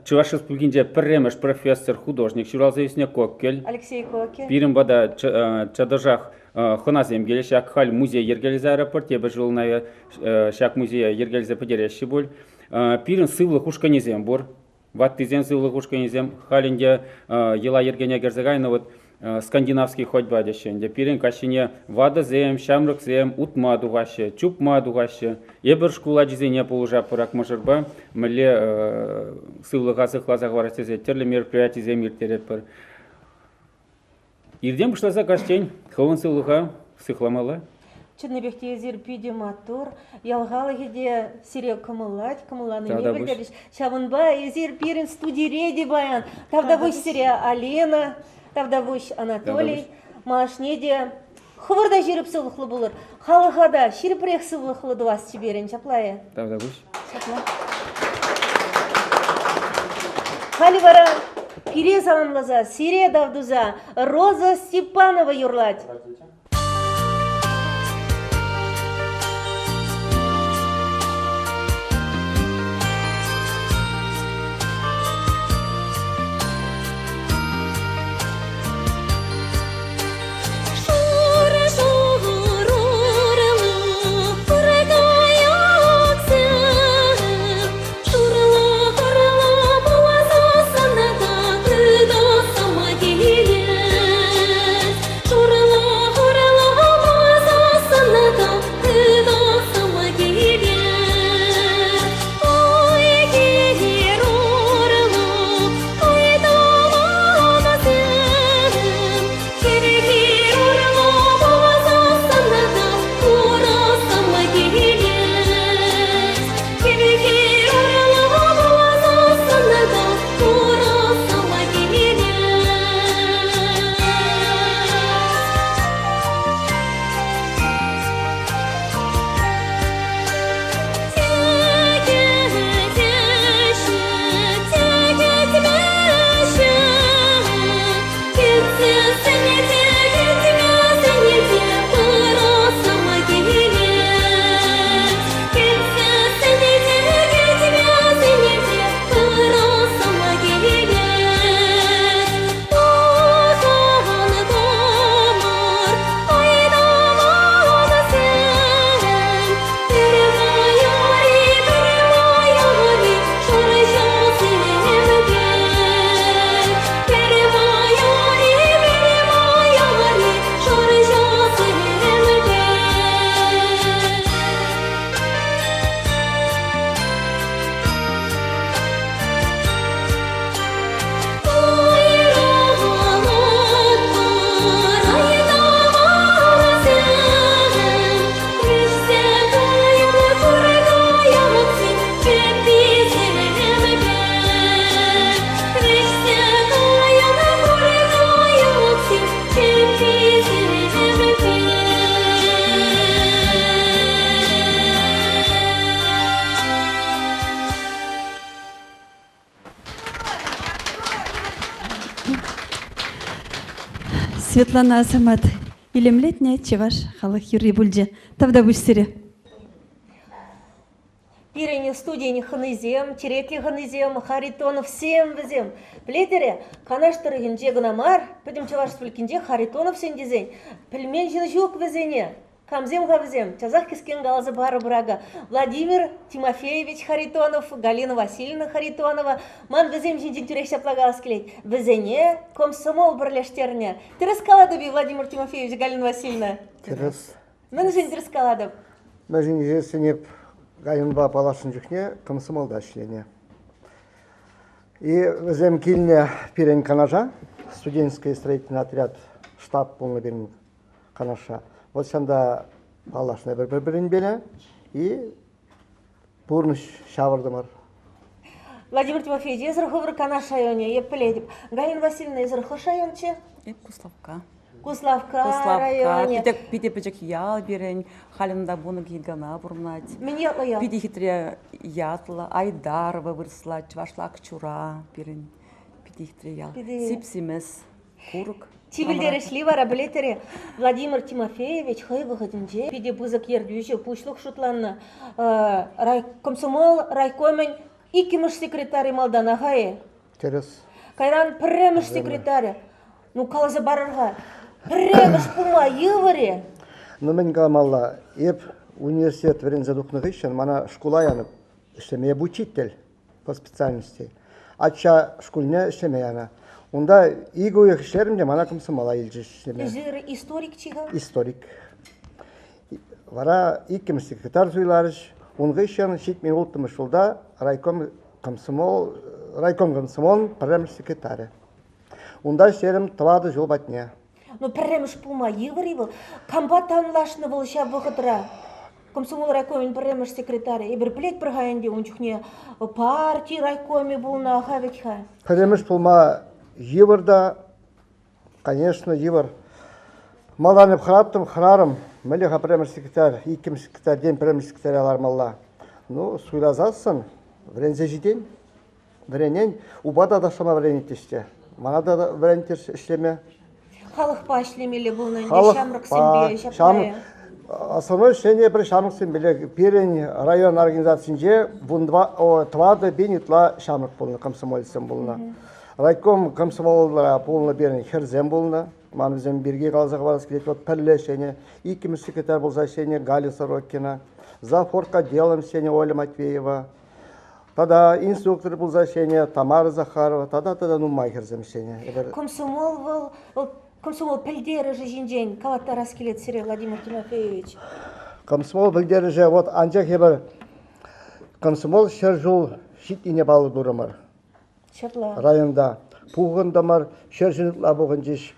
Чуваш Республикинде пірремеш профессор, художник, Шуралзавесне Коккель. Алексей Коккель. Пирин бада Чадажах хоназем келе, шак халь музей ергелезе аэропорт, ебі жылная шак музея ергелезе подерящий боль. Пирин сывлы хушканезем бор. Ваттизем сывлы хушканезем. Халинде ела ергене герзагайна вот скандинавский ходьба дешенде. Пирин кашине вадазем, шамрыкзем, утма дугаще, чупма дугаще. Ебір шкула жизене полужа пырак мажырба. Міле сывлыға сықлаза ғварастезе терлі мероприятий зем ертерет бір. Ирдем бұшлаза каштен, хауын сывлыға сықламалы. Чынныбекте зерпиде матур, ялгалы геде сирек кымылать, кымыланы мебелдердиш. Шабынба езер пирин студиреде баян. Тавда буш сире Алена, тавда буш Анатолий, малашнеде. Хывырда жеріп сылықлы болыр. Халығада ширпірек сылықлы дуас чеберін чаплая. Тавда буш. Хали бара пире саламлаза, сире давдуза, Роза Степанова юрлать. Светлана Асамат, илемлетне чеваш халық юрри бульже. Тавда бульсире. Пирене студияне ханызем, терекле ханызем, Харитонов всем везем. Плетере, канаштыры генже гнамар, пойдем чеваш спулькинже Харитонов сен дезень. Пельмен жин жук везене. Камзем гавзем, чазах кискен галазы бары брага. Владимир Тимофеевич Харитонов, Галина Васильевна Харитонова. Ман везем жинжин тюрекся плагалас келет. Везене комсомол бірлештерне. Ты раскалады би, Владимир Тимофеевич, Галина Васильевна? Терес. Мен жин ты раскалады. Мен жин жесенеп Галинба палашын жүхне комсомолда ішлене. И везем килне пирен канажа, студенческий строительный отряд, штаб полный берін канаша. Вот санда палашына бір-бірін беле, и бурныш шавырдымар. Владимир Тимофеевич, езір хывыр канаш районе, еп піледіп. Галина Васильевна, езір хыш районче? Куславка. Куславка районе. Пите-пичек ял берен, халында буны гейгана бурнать. Мен ятлы ял? Пите хитре ятла, Айдарова вырсла, чвашла акчура берен. Пите хитре ял. Сипсимес. Курок. Тибилдерешли вара билетери Владимир Тимофеевич хай выходинже пиде бузак ердюже пушлук шутланна комсомол райкомен икимыш секретарь малдана хае. Терес. Кайран премыш секретарь. Ну калаза барырга. Премыш пума йывыре. Ну мен калмалла еп университет врензе духнығышын, мана школа янып, іштемeye учитель по специальности. Ача школьне іштемeye яна. Онда игі ойық ішерімде мана комсомола елжі іштемeye. Жир историк чига? Историк. Вара иккіміш секретарь зуйларыш, онғы ішен шитмен олтымыш олда райком комсомол премыш секретарь. Онда ішерім тывады жол батне. Ну премыш пума йывыри был. Кампат танлашны был ща выходра. Комсомол райкомен премыш секретарь. И бір плет бірғайынде ончухне партий райкоме был на хавитха. Премыш пулма йывырда, конечно, йывыр. Маланып храрым, міліға премыш секретарь, иккім секретарь, ден премыш секретарь алар малла. Ну, суйлазасын, врензе жиден, вренен, убада да шама вренетеште. Мана да вренетеш ішлеме. Халық па ішлемелі бұлның, шамрық сенбе, шапайы. Основной решение при шамрық сенбелі. Перен район организациясынже твады бенетла шамрық болны, комсомолисен болны. Райком комсомоллара болны берін херзен болны. Манызен берге қалзағы барыз келет, пәрлі шене, икіміз секретарь болса шене Галя Сорокина, завхорка делом шене Оля Матвеева, тада инструктор болса шене Тамара Захарова, тада ну майхерзем шене. Комсомол пілдері жинжен, калатта раз келет сире Владимир Тимофеевич. Комсомол пілдері же, вот анчақ ебір комсомол шер жол шитіне балы дұрымыр. Районда. Пуғындамар шер жынытла бұғын жеш.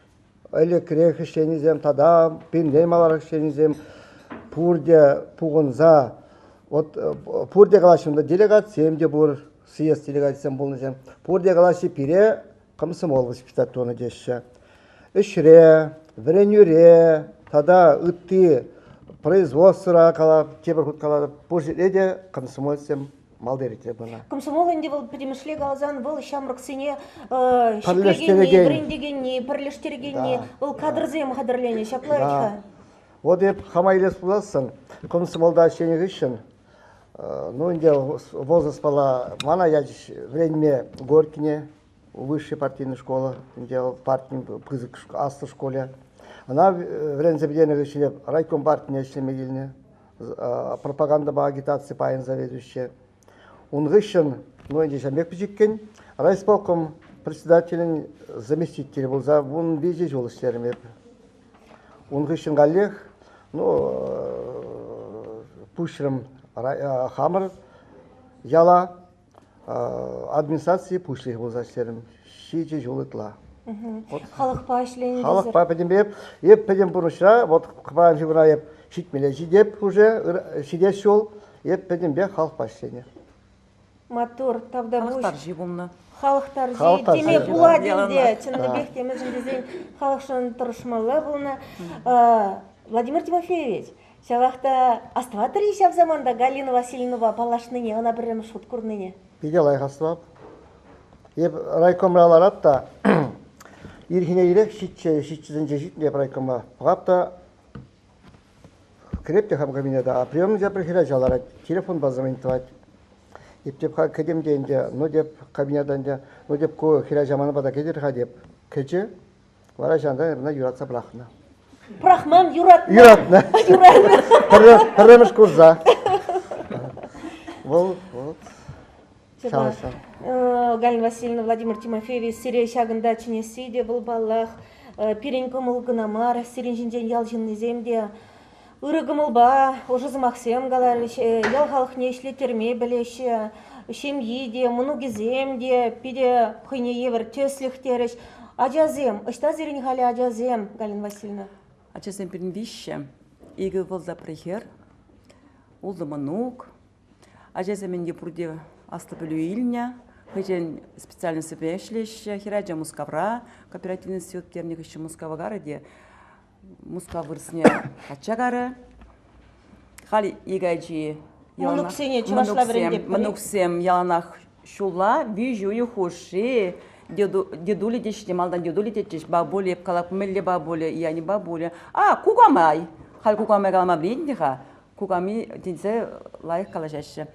Әлі крек ішенізем, тада пендемалар ішенізем, пурде пуғынза. Вот пурде қалашымда делегациям де бұр, съезд делегациям болнызем. Пурде қалашы пире комсомол воспитатуны деші. Ішре, вренюре, тада үтті производствора қалап, кебір құт қалап, бұл жерде де комсомолсем малдерите бұна. Комсомол енді бұл педемішле қалазан, бұл шамрық сене шіплегенне, брендегенне, пірлештергенне, бұл кадрзем қадырлене, шаплайчқа. Вот еп хамайлес бұласын, комсомолда шенегі үшін, ну, инде возраст бала, мана я времени Горькине, высшей партийной школы, делал партийный пызык асты школе. Она врензе беденег еще райком партийне ишлемегильне, пропаганда по агитации паян заведующая. Он гыщен, ну, инде жамбек пижиккен, райисполком председателен заместитель был за вон везде жол işlerim. Он гыщен галлех, ну, пушрым хамыр, яла, администрации пушлих был за işlerim. Шиже жолытла. Халық па ішленді. Халық па пәдем беп, еп пәдем бұрышра, вот қыбайым жығыра еп шитмеле жидеп уже, шидес жол, еп пәдем беп халық па ішлене. Матур, тавда бұш. Халықтар жи болны. Халықтар жи, теме бұла денде, чынны бек темізін дезен халықшын тұрышмалы бұлны. Владимир Тимофеевич, шағақта астыватыр ешав заманда Галина Васильевна палашныне, она бірім шут күрныне. Пиделай астывап. Еп райкомралар атта, ирхине ирек шитчізін жешітін деп райкомға. Бұғапта крепте хам кабинета, а приемный за прихера жалар, телефон базамен твать. Ептеп кәдем дейінде, ну деп кабинетінде, ну деп ко хера жаманы бада кедер ха деп. Кәче, вара жанда ерна юратса брахна. Брахман юратна. Юратна. Юратна. Пірреміш курза. Вот. Галина Васильевна, Владимир Тимофеевич, сире шагында ченесиде бұл баллах, перенкіміл гынамар, сирен жінден ял жынны земде, ұрығымылба, ұжызы Максим қалар, ял халық не ішлетерме білеші, шемгейде, мұнугіземде, пиде құйне евір төсліхтеріш. Ажазем, ұшта зерін халі ажазем, Галина Васильевна? Ажазем бірін виші, егі волза прихер, олды мұнук, ажаземенде бұрде асты білу илня, Хыжен специально себе шлеща, хираджа мускавра, кооперативный светтерник еще мускавагары, где мускавырсне качагары. Хали игайджи Мануксем яланах шула, вижу и хуши, дедули деш, малдан дедули деш, бабули, калап мелли бабули, я не бабули. А, кугамай. Хал кугамай галма блиндиха. Кугами динсе лайк калажашы.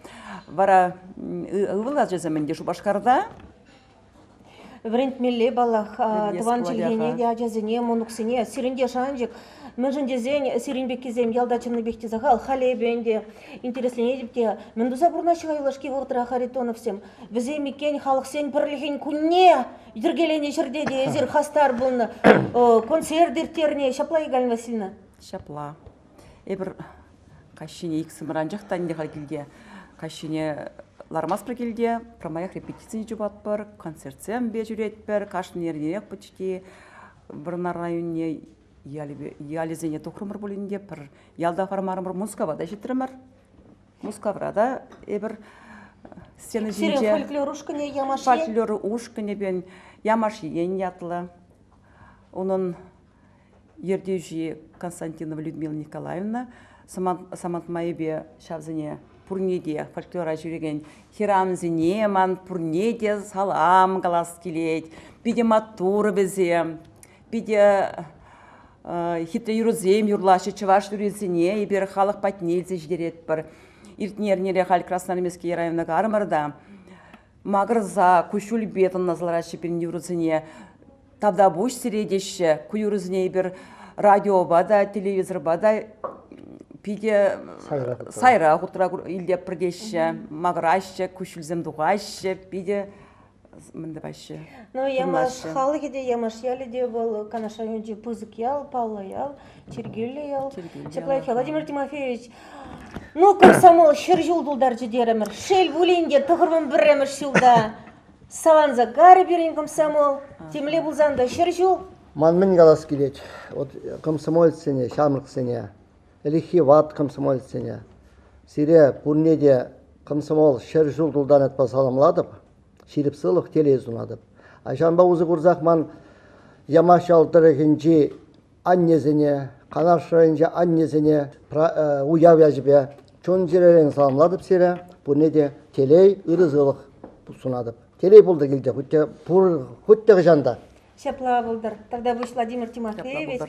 Бара ывыла жазамен дешу башкарда. Врент мелле балах, тван жилгене, дяджазене, монуксене, сиренде шанжик. Мыжынде зень, сиренбекке зем, ялдачымны бекте захал, халебенде, интереслене депте. Мендуза бурна шигайлашки вортыра харитонов сем. Везе микен халық сен бірлеген күнне, діргелене жердеде, езір хастар бұлны, концердертерне, шапла Егалина Васильевна. Шапла. Эбір кашине иксымыран жақтан де халгилде, кашине лармас бір келде, промаях репетиция жубат бір, концертсем бе жүрет бір, кашын ернерек почти бірна районне ялезене тоқырмыр болінде бір ялда фармарымыр музыкавада жетірімір. Музыкавада эбір сцена жинже... Сирен фольклор ушкіне ямаши? Фольклор ушкіне бен ямаши ен ятлы. Оның ердеужі Константинова Людмила Николаевна самат майбе шавзіне пурнеде фольклора жүреген хирамзіне ман пурнеде салам қалас келет, биде матуры бізе, биде хитре юрзем юрлашы чываш юрезіне, ебер халық патнелзе ждерет бір. Иртнернере хал Красноармейский районына гармарда, мағырза күшіл бетін назларашы бір юрзіне, тавда буш сиредеші, күюрзіне ебер радиоба да, телевизорба да, биде сайра ғутыра илде бірдеші, мағырашы, күшілзем дұғашы, биде мында башы. Ну, ямаш халық еде, ямаш ялі де бол, канаша önce пызык ял, Павла ял, Чергюлі ял. Шаплайфе, Владимир Тимофеевич, ну, комсомол, шыр жылдылдар жедеремір, шел бұлінде тұғырмын біремір шылда. Саланза гары берен комсомол, темле бұлзанда шыр жыл. Манмын қалас келет, комсомол сене, шамырқ сене, әліхи ват комсомол сене. Сире бұлнеде комсомол шыр жылдылдан әтпа саламладып, ширіп сылық телез ұнадып. Айшанба ұзы құрзақман ямаш алтырығынжи аннезіне, қанашырынжи аннезіне уяв яжбе чон жеререн саламладып сире, бұл неде телей ұрызылық сұнадып. Телей болды келді, құттығы жанда. Шапла болдыр. Тогда бұш Владимир Тимофеевич.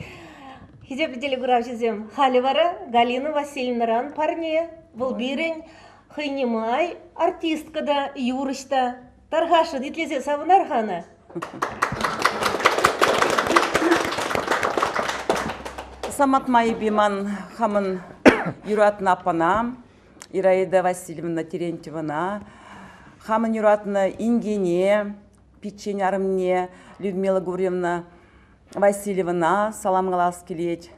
Хизеп деле гурав жезем. Хали бары Галина Васильевнаран парне, бұл берен хыйнемай артисткада, юрышта. Таргашы дитлесе сабынар хана. Самат майбиман хамын юратна апана, Ираида Васильевна Терентьевна, хамын юратна ингене, печенярымне, Людмила Гурьевна Васильевна, салам қалас келет,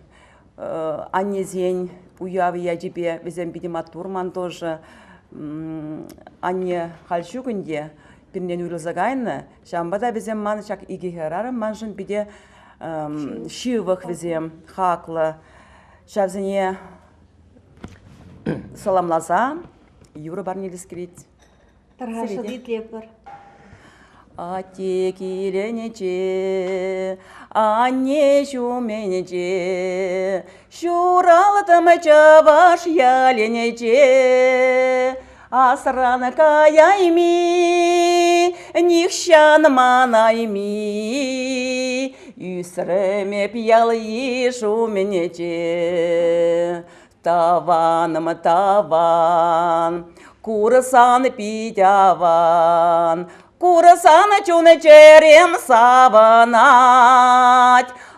Аннезень, уявы яжебе, везем бидематурман тоже, Анне Хальшугунде, Пирнен Урлзагайна, Шамбада везем манчак игихерарым, манжын биде шивых везем, хакла, шавзене саламлаза, Юра барнелес керет. Таргашы дитлепір. Ате келенече, анне шуменече, шуралытымы чаваш яленече, асраны каяйми, нихшан манайми, үсіріме пиялы шуменече, таваным таван, курсан пидяван, Курасана чуны черем саванать,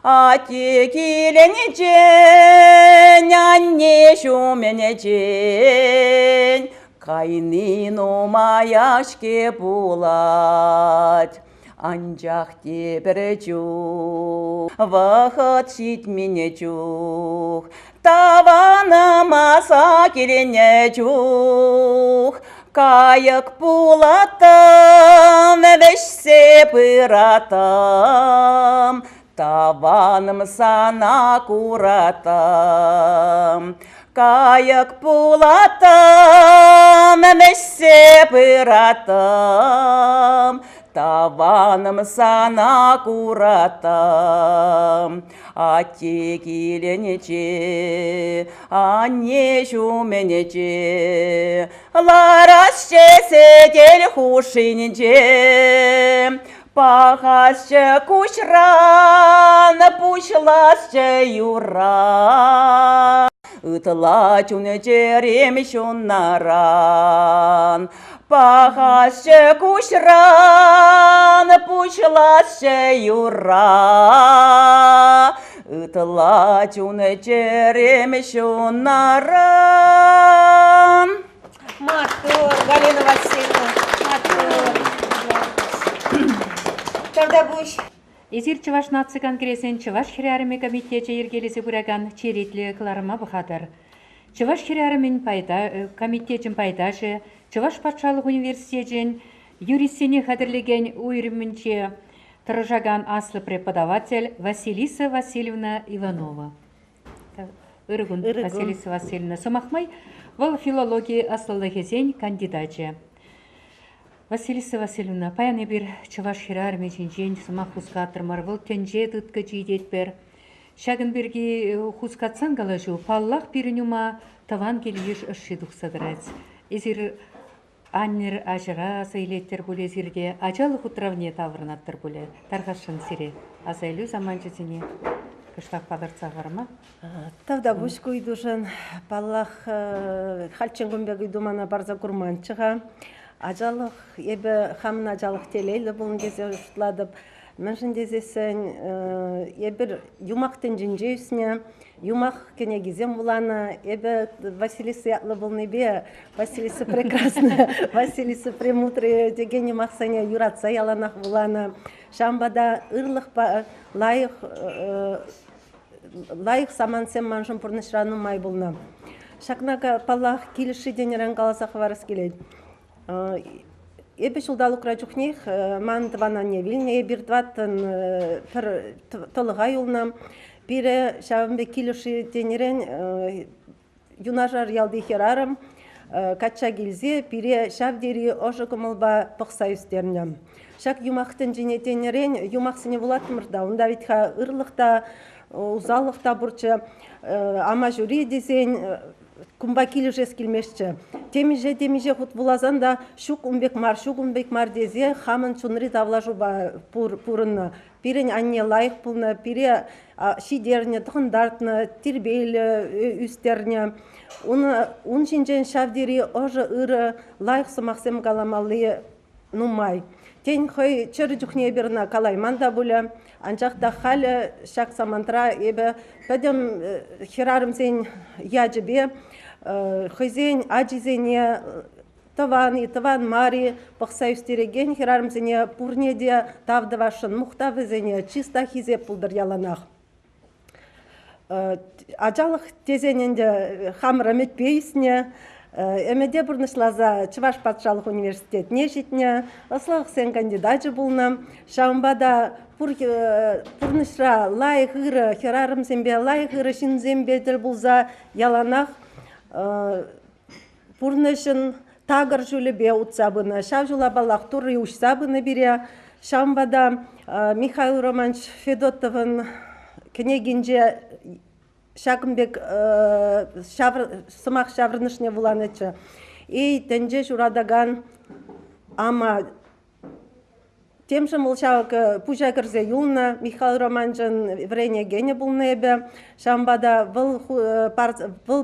ати киленечен, анне шуменечен, кайнину маяшке булать, анжақ тепірчух, вақыт шитменечух, таванымаса келенечух, Каяк пулатам, вешсе пыратам, таваным сана куратам. Каяк пулатам, вешсе пыратам, таваным сана куратам. Ати киленече, анне шуменече, ларасче седел хушинче, Пахасчы кушран, пушласчы юран. Ытла чуны жерем шуннаран. Пахасчы кушран, пушласчы юран. Ытла чуны жерем шуннаран. Матур, Галина Васильевна, матур. Тогда буш. Изир Чуваш нации конгрессен Чуваш хирярыме комитете ергелесе бураган черетлі кларыма бұхадыр. Чуваш хирярымен комитетчен пайдажы, Чуваш патшалық университетен юристене қадірлеген уйрымынче тұржаган аслы преподаватель Василиса Васильевна Иванова. Иргун Василиса Васильевна Сомахмай, вол филология аслылығызен кандидатчы. Василиса Васильевна, паяны бір Чуваш хирярме жинжен сымақ хускатырмар, вол тенже тұтқы жидет бір. Шагын бірге хускатсан қалажу, паллақ бірінума таван келеш ұшшы дұқсадырайц. Ezir anner ajra sayletter bule zirge ajal хутравне таврнаттыр буле таргашын сире азайлу заманчысыне кыштак падырцагарма тавда бушкуй душан паллах халчынгымбеги думана барза курманчыга ажалык эбе хамна ажалык телейле бул кезде ушутладып меншин дезесен эбир юмактын жинжесне юмах кенегизем булана эбе Василиса ятлы булнебе Василиса прекрасная Василиса премудрая деген юмахсаня юратса яланах булана шамбада ырлык лайык самансем манжын пурнышрану май булна шакнага паллах килиши денерен каласах варыс келет эбе шулдалык рачухних ман твана не вильне бирдваттын толыга юлна Пире шавымбе килуши тенерен юнажар ялды херарым кача гилзе пире шавдери ожы кымылба пықса үстернем. Шак юмақтын жіне тенерен юмақсыне булатымырда, онда витха ырлықта, узалықта бұрчы, ама жюри десен кумба килушес келмешчі. Темеже хут булазан да шук умбек мар дезе хамын чунри тавлажу ба пурынны. Пирен анне лайық бұлны, пире шидерне, тұқындартны, тирбейлі үстерне. Он жинжен шавдері ожы ұры лайық сымақсем каламалы нумай. Тен хой чыры жүхне берна калай манда бұлы, анчақта халі шак самантра ебі пәдім херарымсен яджыбе, хойзен аджизене Таван мари пықса үстереген херарымзене пурнеде тавдывашын мұқтавызене чиста хизе пулдыр яланақ. Ажалық тезененде хамрам етпейсіне, әмеде бұрнышлаза Чуваш патшалық университетіне жетіне, ұслақ сен кандидатжы бұлна, шамбада пұрнышра лайық ғыры, херарымзенбе лайық ғыры шинзенбе діл бұлза яланақ, пұрнышын Тагыр жүлібе ұтсабыны, шав жүла балақ тұры ұшсабыны бере, шамбада Михаил Романович Федотовын кенегенже шакымбек сымақ шаврынышне бұланычы. Тенже жүрадаган ама Темші мұлшауық пұжа кірзе юлна Михаил Романовичын врене гене бұлны әбі, шамбада бұл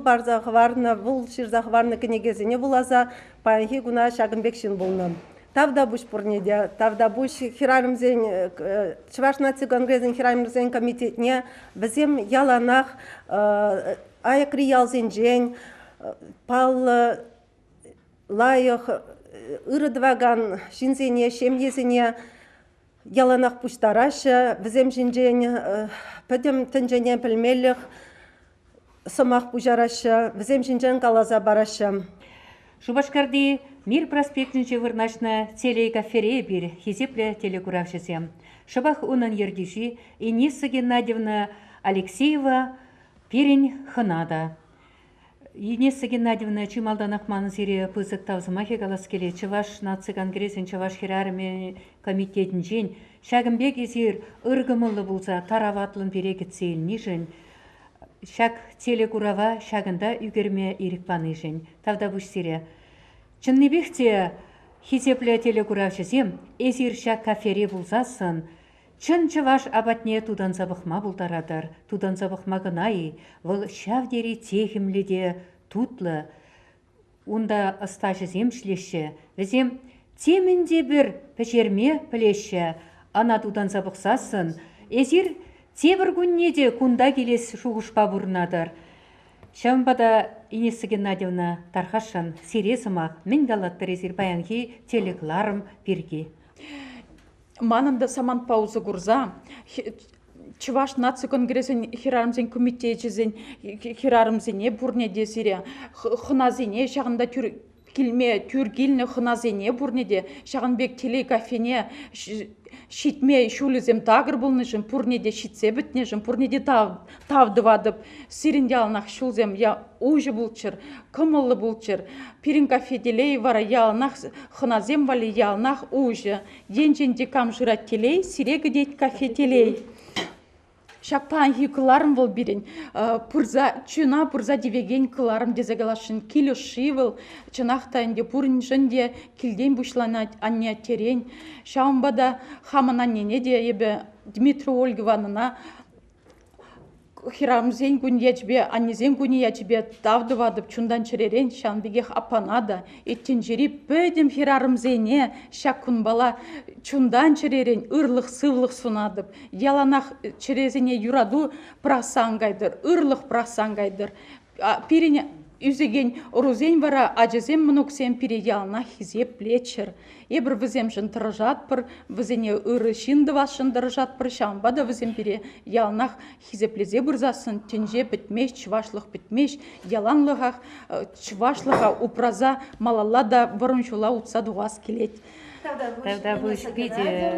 барзағы варны, бұл шырзағы варны кенегезіне бұлаза, пайынхи гуна шагынбекшін бұлны. Тавда бұш бұрнеде, тавда бұш хирарымзен, Чуваш нации конгресін хирарымзен комитетіне, бізем яланақ, аяқри ялзен жен, пал лайық, ырыдваган шинзене, шемезене яланақ пұштарашы, бізем жинжен пөдім тінжене пілмелік сымақ пұжарашы, бізем жинжен қалаза барашы. Шубашкарды Мир проспектінше вырнашна телейка фере бір хизепле телекуравшысем. Шабах унан ердиши Инесса Геннадьевна Алексеева перень хынада. Инесса Геннадьевна чималдан ақманы зире пызык тавзымахе қалас келе Чуваш нации конгрессен Чуваш хирарыме комитетін жен шагымбек езер ыргымылы болса тараватлын берекет сейілні жен шаг телекурава шагында үгерме ирікпаны жен. Тавда бұш сире. Чыннебекте Хизепле телекуравшызем, эзирша кафере булзасын, чын чываш абатне тудан забықма бұлдарадыр, тудан забықма гынай, выл шавдери техімледе тутлы, унда ыстажызем шлеші, візем темінде бір пәшерме пілеші, ана тудан забықсасын, эзир тебір күннеде кунда келес шуғышпа бұрынадыр. Шамбада Инесса Геннадьевна Тархашан сиресымақ мен галаттыр эзир баянхи телекларым бірге. Манында саман пауза гурза, Чуваш нация конгрессен хирарымзен комитетчизен хирарымзене бурнеде сире, хыназене шағында килме түргилне хыназене бурнеде, шағынбек телекафене шитме шулізем тагыр болнышын, пурнеде шитсе бітнешін, пурнеде тавдывадып, сиринде алнақ шулзем я уже булчыр, кымылы булчыр, пирин кафеделей вара ялнақ хыназем вали ялнақ уже, енженде камжырат телей, сирегі дейт кафетелей. Шақпан хи кыларым вол бирен, чына пурза девеген кыларым дезегалашын килю шивыл, чынақта инде пурын жынде килден бушланать анне терен. Шаумбада хаман аннене де ебе Дмитрий Ольгиванына хирамзен күн ячбе, аннезен күн ячбе тавдывадып чундан черерен шанбегех апанада. Еттен жери пөдем хирарымзене шак күн бала чундан черерен ырлық сывлық сунадып. Яланақ черезене юраду прасангайдыр, ырлық прасангайдыр. Пирене үзеген урузен вара ажызем мұнуксен пире ялана хизеп плечер. Ебір візем жын тұржатпыр, візене ұры шиндывашын тұржатпыр, шамбада візем пире яланақ хизеплезе бұрзасын, тенже бітмеш, чывашлық бітмеш, яланлығақ чывашлыға упраза малалада бұрыншула ұтса дуғас келет. Тогда вы спите,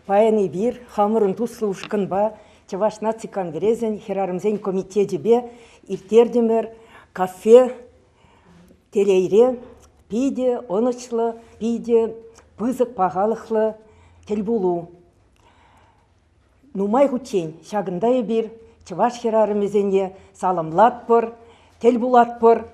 Паяны бир, хамырын туслы ушкынба, Чаваш наци конгрезен, хирарымзен комитеті бе, иртердемер, кафе, телейре, пиде, онычлы, пиде, пызык пағалықлы, телбулу. Нумай ғучен, шағындай бир, Чаваш хирарымзенге саламлатпыр, телбулатпыр,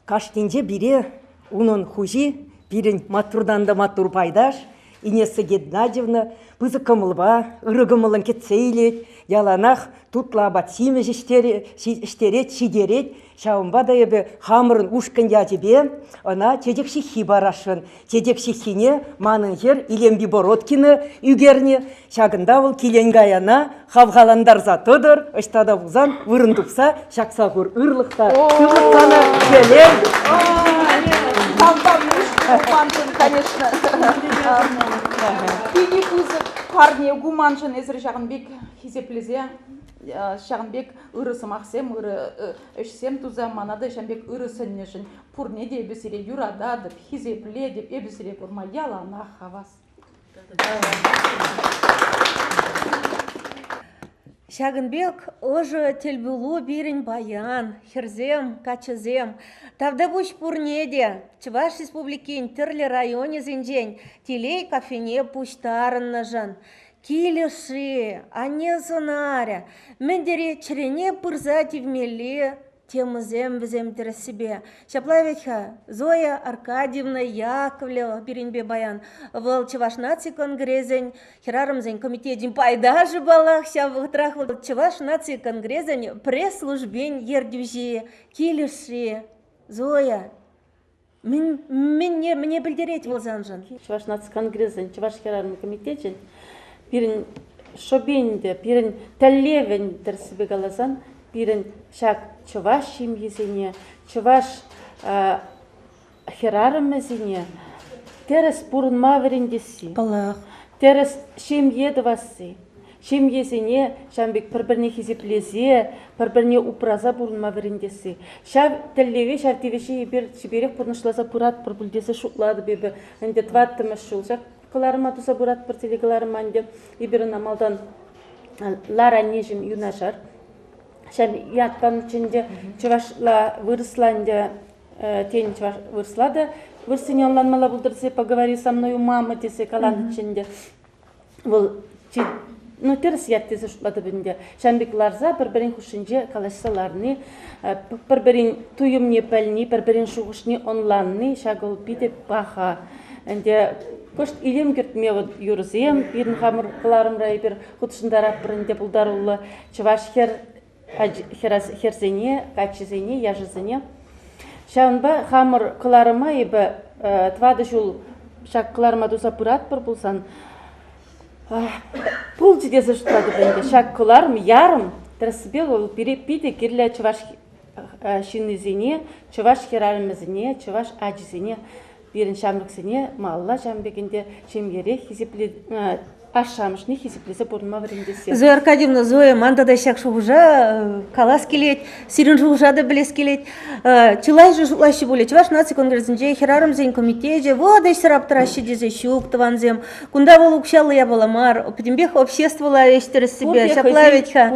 каштенже бире, унын хужи, бирін матурдан да матур пайдаш, Инесса Геннадьевна пызык кымылба, ырыгымылын кетсейлет, яланақ тутла батсиме штерет, шидерет, шаумба да ебе хамырын ушкын ядебе, она тедек шихи барашын, тедек шихине манын жер Илемби Бородкины үгерне, шагында ол киленгаяна хавғаландар затыдыр, ыштада бұзан вырын тупса, шақсағыр ырлықта, сырлықтаны келен. Конечно. Пиги кузы парне гуманжын ezір Шағынбек хизеплезе, Шағынбек ырысым ақсем, үшсем туза манады Шағынбек ырысынне жын пурне де бесіре юрада деп, хизепле деп, ебесіре көрма ялана хавас. Шағынбек ұжы телбулу бірін баян, херзем, качызем. Тавда бұш пурнеде, Чуваш республикин түрлі районе зенжен, телей кафене пуштарынны жын. Килеші, ане зонаря, мендере чірене пырза тевмелі, темізем бізем себе. Шаплавеха, Зоя Аркадьевна Яковлева, Беренбе баян, вол Чуваш наци конгрезен, хирарымзен комитетин пайдажы балах, шавыхтрах вол Чуваш наци конгрезен, пресс-службен ердюжи, килеші, Зоя, мне білдерет вол занжын. Чуваш наци конгрезен, Чуваш хирарым комитетин, пирин шобенде, пирин тәллевен дәрсібе галазан, пирин шак Чуваш шимгезене, Чуваш хирарымезене, терес пурынма верендесі. Терес шемедвасы. Шемгезене шамбек бір-біріне хизеплезе, бір-біріне упраза пурынма верендесі. Шав тәллеве, шав тевеше ебер шиберек пурнышласа пурат пыр бүлдесі шутлады бебі. Әнде тваттымыз шул. Шак кыларыма туса пурат пыр телегаларыма әнде еберін амалдан лара нежін юнашар. Шам яттан içinde Чувашла выросланде, тень Чуваш вырослада, вырсыне онланмала булдырсе, поговори со мной, мама, десе калан içinde. Бұл ну терс яттесі шутлады бінде. Шамбек ларза бір-бірін хушинже калашсаларны, бір-бірін туйымне пәлні, бір-бірін шуғышны онланны, шагыл биде баха. Энде көшт илем кертме юрзем, бирин хамыр кыларым рай бир хутшындарап бірінде бұлдарулы чываш херзене, качызене, яжызене. Шаунба хамыр кыларыма ебі твады жул шак кыларыма дуса пырат бір бұлсан. Пул жидесі жұтлады бенде. Шак кыларым ярым, тірісібел ол биде керлі чываш шинызене, чываш херарымызене, чываш ажызене. Бірін шамрықсыне малла жамбегінде шемгере ашшамышны хизиплесе бұрынма біріндесе. Зоя Аркадьевна, Зоя, мандада шак шуғыжа, калас келет, сирин шуғыжа да білес келет. Чылай же жутлашы боле, чываш наци конгрессінде, херарым зен комитеже, вода сараптырашы дезе шук тыванзем, кунда бол укшалы я баламар, опытимбех обществовала ештері себе, шаклавечха.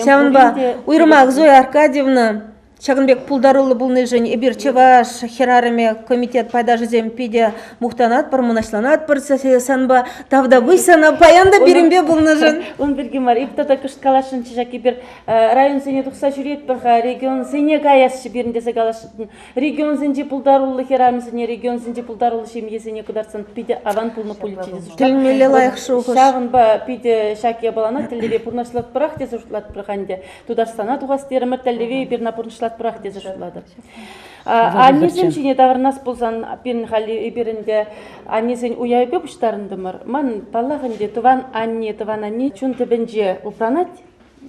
Шамба, уйрымақ Зоя Аркадьевна, Шагынбек пулдарулы бұл нежен эбир чеваш херарыме комитет пайдажы земпиде мухтанат пар мунашланат пар санба тавда высана паянда биримбе бұл нежен. Он бірге мар, иптата күшт калашын чижак ебір район зене тұқса жүрет бірға регион зене гаясшы біріндесе калашын. Регион зенде пулдарулы херарымызыне, регион зенде пулдарулы шемге зене кударсан пиде аван пулны пуличиде. Тілмелі лайық шуғыш. Шағынба пиде шаке балана тілдеве пурнашлат пырақ тезі ұштлат пырғанде. Тударстана туғастерімір тілдеве бірна пурнашлат пырақ тезі ұштлады. Аннезен чине тавырнас болсан бирин хали биринде аннезен уяйбе буштарындымыр. Ман балағынде тыван анне чун тебенже упранать.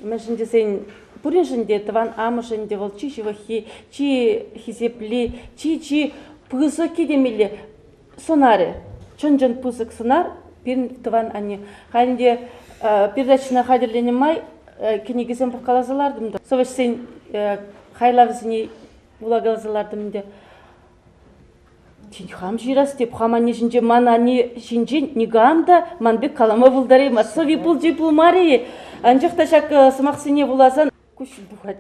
Мәшінде сен пуринжінде тыван амышында бол чи живахи, чи хизепли, чи пызы кедемелі сонаре. Чонжан пызык сонар бирин тыван анне. Халінде передачына хадерленемай кенегесен бұқалазалардымды. Соваш сен хайлавызыне улагалзалардымды. Хам жирас деп хамане жинже манане жинже нигамда манбек калама булдаре масови булжи булмари анжакта шак сымаксыне буласан куш бухат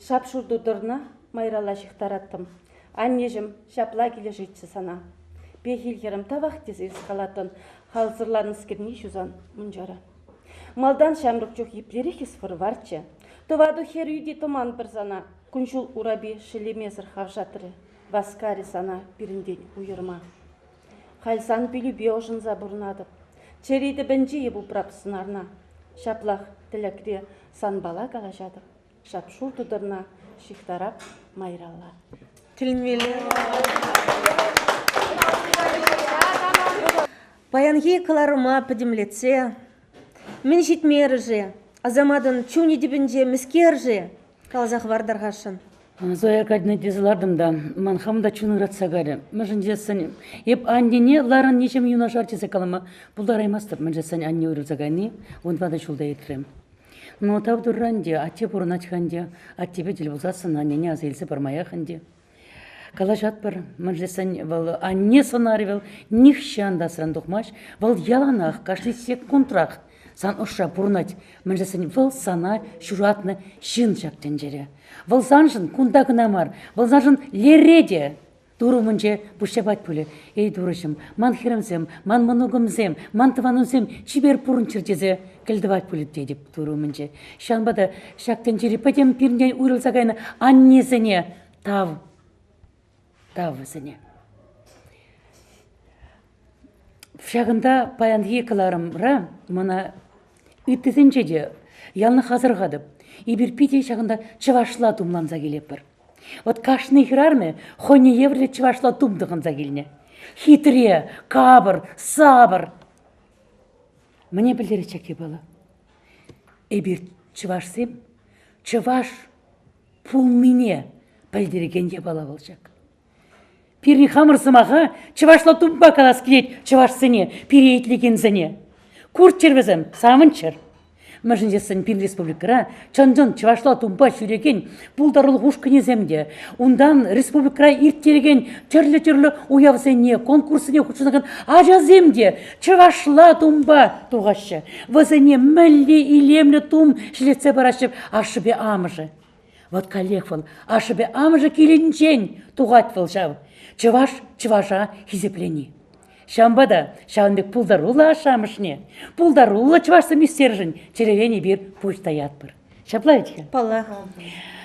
шапшурдудырна майрала шихтараттым аннежим шапла келе житчи сана бехилгерим табак тез эскалатын халзырларыңыз керни жузан мунжара малдан шамрык жок иплери хисфыр варчы товаду хер үйде томан бір зана күншул ураби шелемезір хавжатыры Васкари сана бирінден уйырма. Хальсан билюбе ожынза бұрнадып. Черейді бінже ебу прапсынарна. Шаплақ тілікре сан бала қалажады. Шапшур тұдырна шихтарап майралла. Тілмелі. Баянги кыларыма підімлетсе, мен жетмері же, азамадын чуни дебінде міскер же, қалзақ вардарғашын. Зоя Аркадьевна дезлардымда, манхамда чунырат сагари. Мәжін жесін, еп аннене ларын нешем юнашар чесе калама, бұлдар аймастыр, мән жесін анне өрі загайны, онвада шулда етрем. Но тавдурранде, атте бұрыначханде, аттебе дел бұлзасын, аннене азелсі бармаяханде. Калашат бар, мән жесін, анне сонары вел, нихшанда сыран дұқмаш, вал яланақ, кашли секундрақ, сан ұша бұрынат, мән жесін, вал сана шуратны шын жаптен жере. Валзанжын кундагынамар, валзанжын лереде. Дурумынже бұшабат пөлі. Ей дұрышым, ман херімзем, ман манугымзем, ман тыванымзем, чибер пұрын чырчезе кілдіват пөлі дейдіп дұрумынже. Шанбада шақтен жері пәдем пірінден ұйрылзағайны аннезіне тавызіне. Шағында паянды екіларымра, мана үттізінже де ялны қазырғадып. Ибір пите шағында чывашла тумланза келепір. Вот кашны хирарме, хоне еврле чывашла тумдығынза келіне. Хитре, кабыр, сабыр. Мне білдері чаке бала. Ибір чывашсем, чываш пулмине білдерігенде бала болчак. Пирни хамырсымаға чывашла тумба калас келет чывашсыне, перейтлігензіне. Курт червезем, самынчыр. Мәжіндесін Пин Республикара, чанжын чывашла тумба жүреген бұлдарылық ұшқынеземде. Ондан республикара ирттереген түрлі уявзене, конкурсыне құшынаған ажаземде чывашла тумба туғашы. Вазене мәлі илемлі тум жилетсе барашып ашыбе амыжы. Вот коллег вол, ашыбе амыжы келінчен туғат вол жау. Чываш чываша хизеплени. Шамбада, шаунбек пулдарула ашамышне. Пулдарула чвашсы мистержин, черевени бир пуштаят бір. Шаплаечка? Паллах.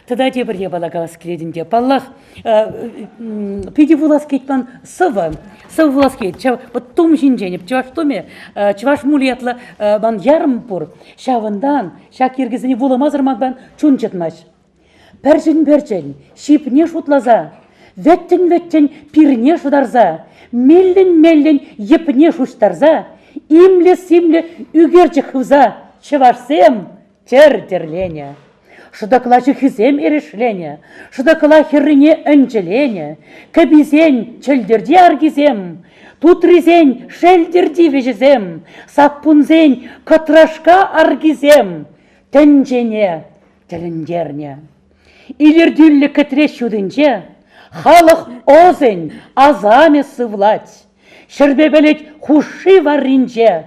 Тогда те бір ебала галас келедінде. Паллах, пиди вулас кетпан сыва вулас кет. Вот том жинженеп, чваш томе, чваш мулиятла бан ярым пур. Шавандан, шак ергізіне вуламазырмак бан чун жетмаш. Пәржін, шипне шутлаза. Веттен пирне шударза. Меллен епне шуштарза. Имле үгерчі хывза. Чывашсем терлене. Шудакла хизем ерешлене. Шудакла херрине өнчелене. Кабизен чөлдерди аргизем. Тутризен шелдерди вежезем. Саппунзен катрашка аргизем. Тенжене тіліндерне. Илердюллі кітре шудынче. Халық озен азаме сывлать. Шербебелет хуши варринче.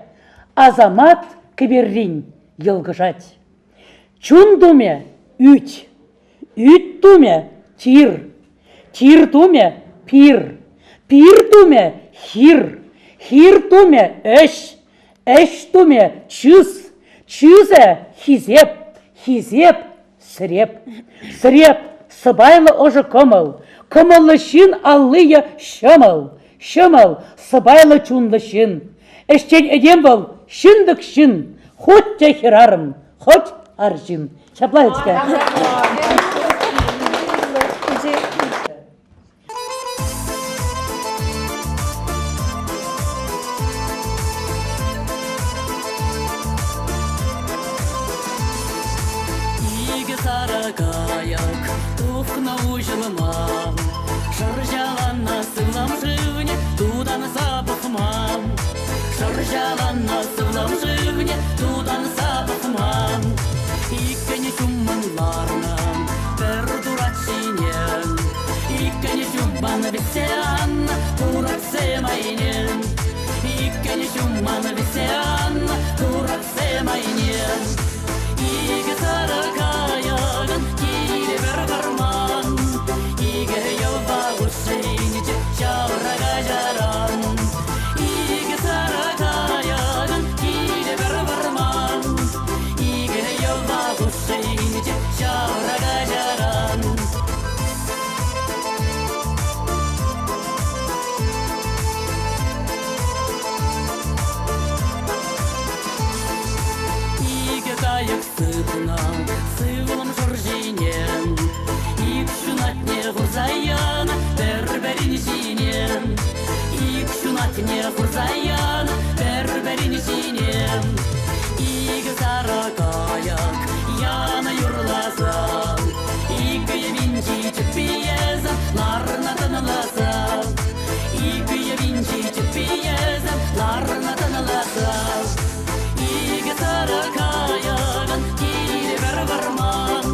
Азамат кіберрин елгыжать. Чун думе үт думе тир думе пир думе хир думе эш думе чүзе хизеп сыреп сыбайлы ожы комыллы шын аллыя шымыл сыбайлы чунлы шын. Эштен эдем бол шындык шын, хоть те херарым, хоть аржин. Шаплаечка. Игі сары каяк, тухна ужылымам, шыржаланна сывлам живне, тудан запахмам. Шыржаланна сывлам живне, тудан запахмам. Иккені шумманларнам, бір дурат шинен, иккені шумман весен, дурат семайнен. Иккені шумман весен, дурат семайнен. Игі сары каягын кейлі бір барман, игі елба ұшейнічі чаурага жаран. Игі сары каягын кейлі бір барман, игі елба ұшейнічі чаурага жаран. Игі каяк сыпнам, сывылым жоржинен, ик шунатне хурзаяна, берберин жинен. Ик шунатне хурзаяна, берберин жинен. Игі сары каяк, яна юрлазам, игі евинчи чіппиезам, ларна тынылазам. Игі евинчи чіппиезам, ларна тынылазам. Игі сары каягын кейлі бір барман,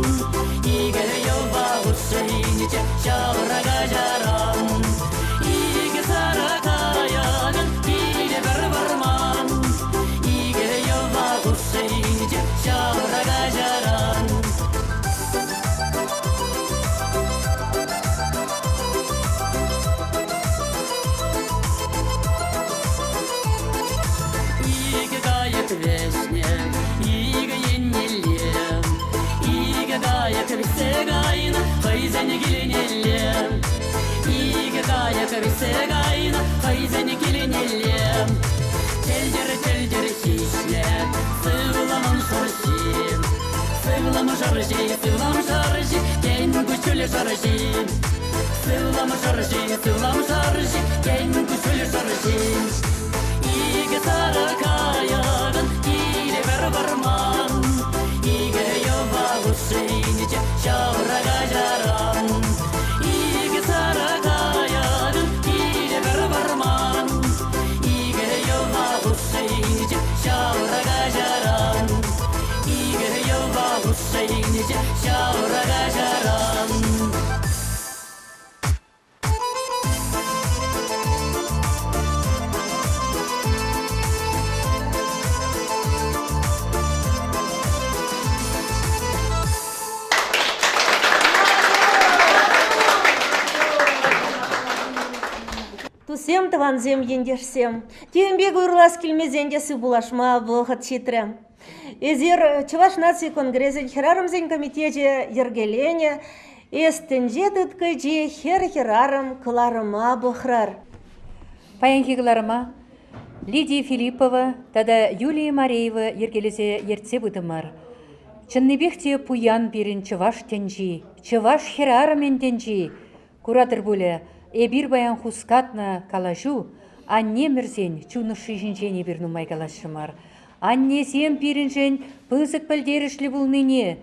игі елба ұшейніче чаурага жаран. Игі сары каягын кейлі бір барман, игі елба ұшейніче чаурага жаран. Игі каяк весне, игі еннелем, игі каяк весегайна, хайзәне келенелем. Игі каяк весегайна, хайзәне келенелем. Телдер хищне, сывламын шаржин, сывламы жаржи, кен күчілі жаржин. Сывламы жаржи, кен күчілі жаржин. Игі сары каягын кейлі бір барман, игі елба ұшейніче чаурага жаран. Игі сары каягын кейлі бір барман, игі елба ұшейніче чаурага жаран. Игі елба ұшейніче чаурага жаран. Ертюшсем, таванзем ендерсем. Тиембек уйрлас килмезендесі булашма бұғыт читрем. Эзер Чуваш нации конгресен херарымзен комитете ергелене, эстенже тыткайже хер-херарым кыларыма бұхрар. Паянхигларыма Лидия Филиппова, тада Юлия Мареева ергелесе ертсе бұдымар. Чынныбекте пуян берін Чуваш тенжи, Чуваш херарымен тенжи. Куратор бұлі, эбир баян хускатна калашу, анне мірзен чунышы жінжене бір нумай калашымар. Анне сем пирінжен пызык пілдерішлі бұлныне.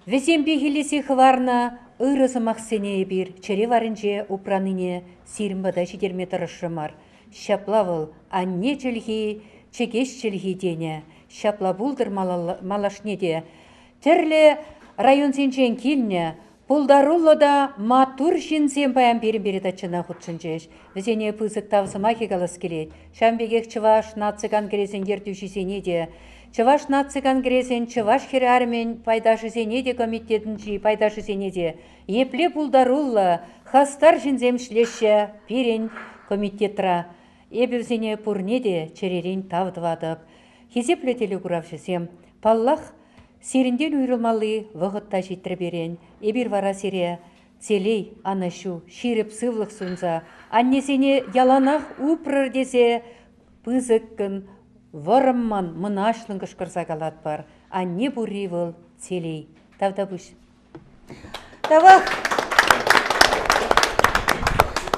Весем бегелесе хварна ырызы мақсене бір чере варынже упраныне сирімбада жидерме тұрышымар. Шаплавыл анне чілгі, чекеш чілгі дене. Шапла бұлдыр малашнеде. Тірлі район сенжен келіне, Пулдарулло да матур жинзен баян бері датчына құтшынжеш. Візене пызык тавзыма кегалас келет. Шамбегек Чуваш нации конгресен ертушісене де. Чуваш нации конгресен Чуваш херармен пайдашысене де комитетінжі пайдашысене де. Епле пулдарулло хастар жинзем шлеші перен комитетра. Ебівзене пурне де черерен тавдывадып. Хезеплетелі күравшысем. Паллах Сирінден үйрілмалы вғытта жеттір берен, ебір вара сире, целей, анашу, ширіп сывлық сұнза, аннесене яланақ ұпрыр десе, пызыққын, варымман мұнашлың кышқырса қалат бар, анне бұрри выл целей. Тавда бұш.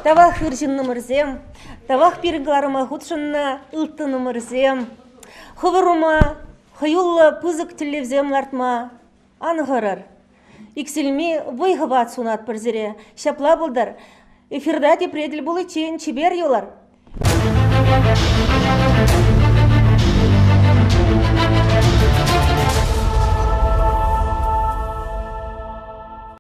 Тавах үржін нұмырзем, тавах перегларыма ғұтшынна ұлтты нұмырзем, хывырума, Хаюлла пызык тілевзем лартма аңғырыр. Иксілме бұйғыбат сунат бірзіре. Шапла бұлдар. Эфирда тепредель бұлы чейін чебер елар.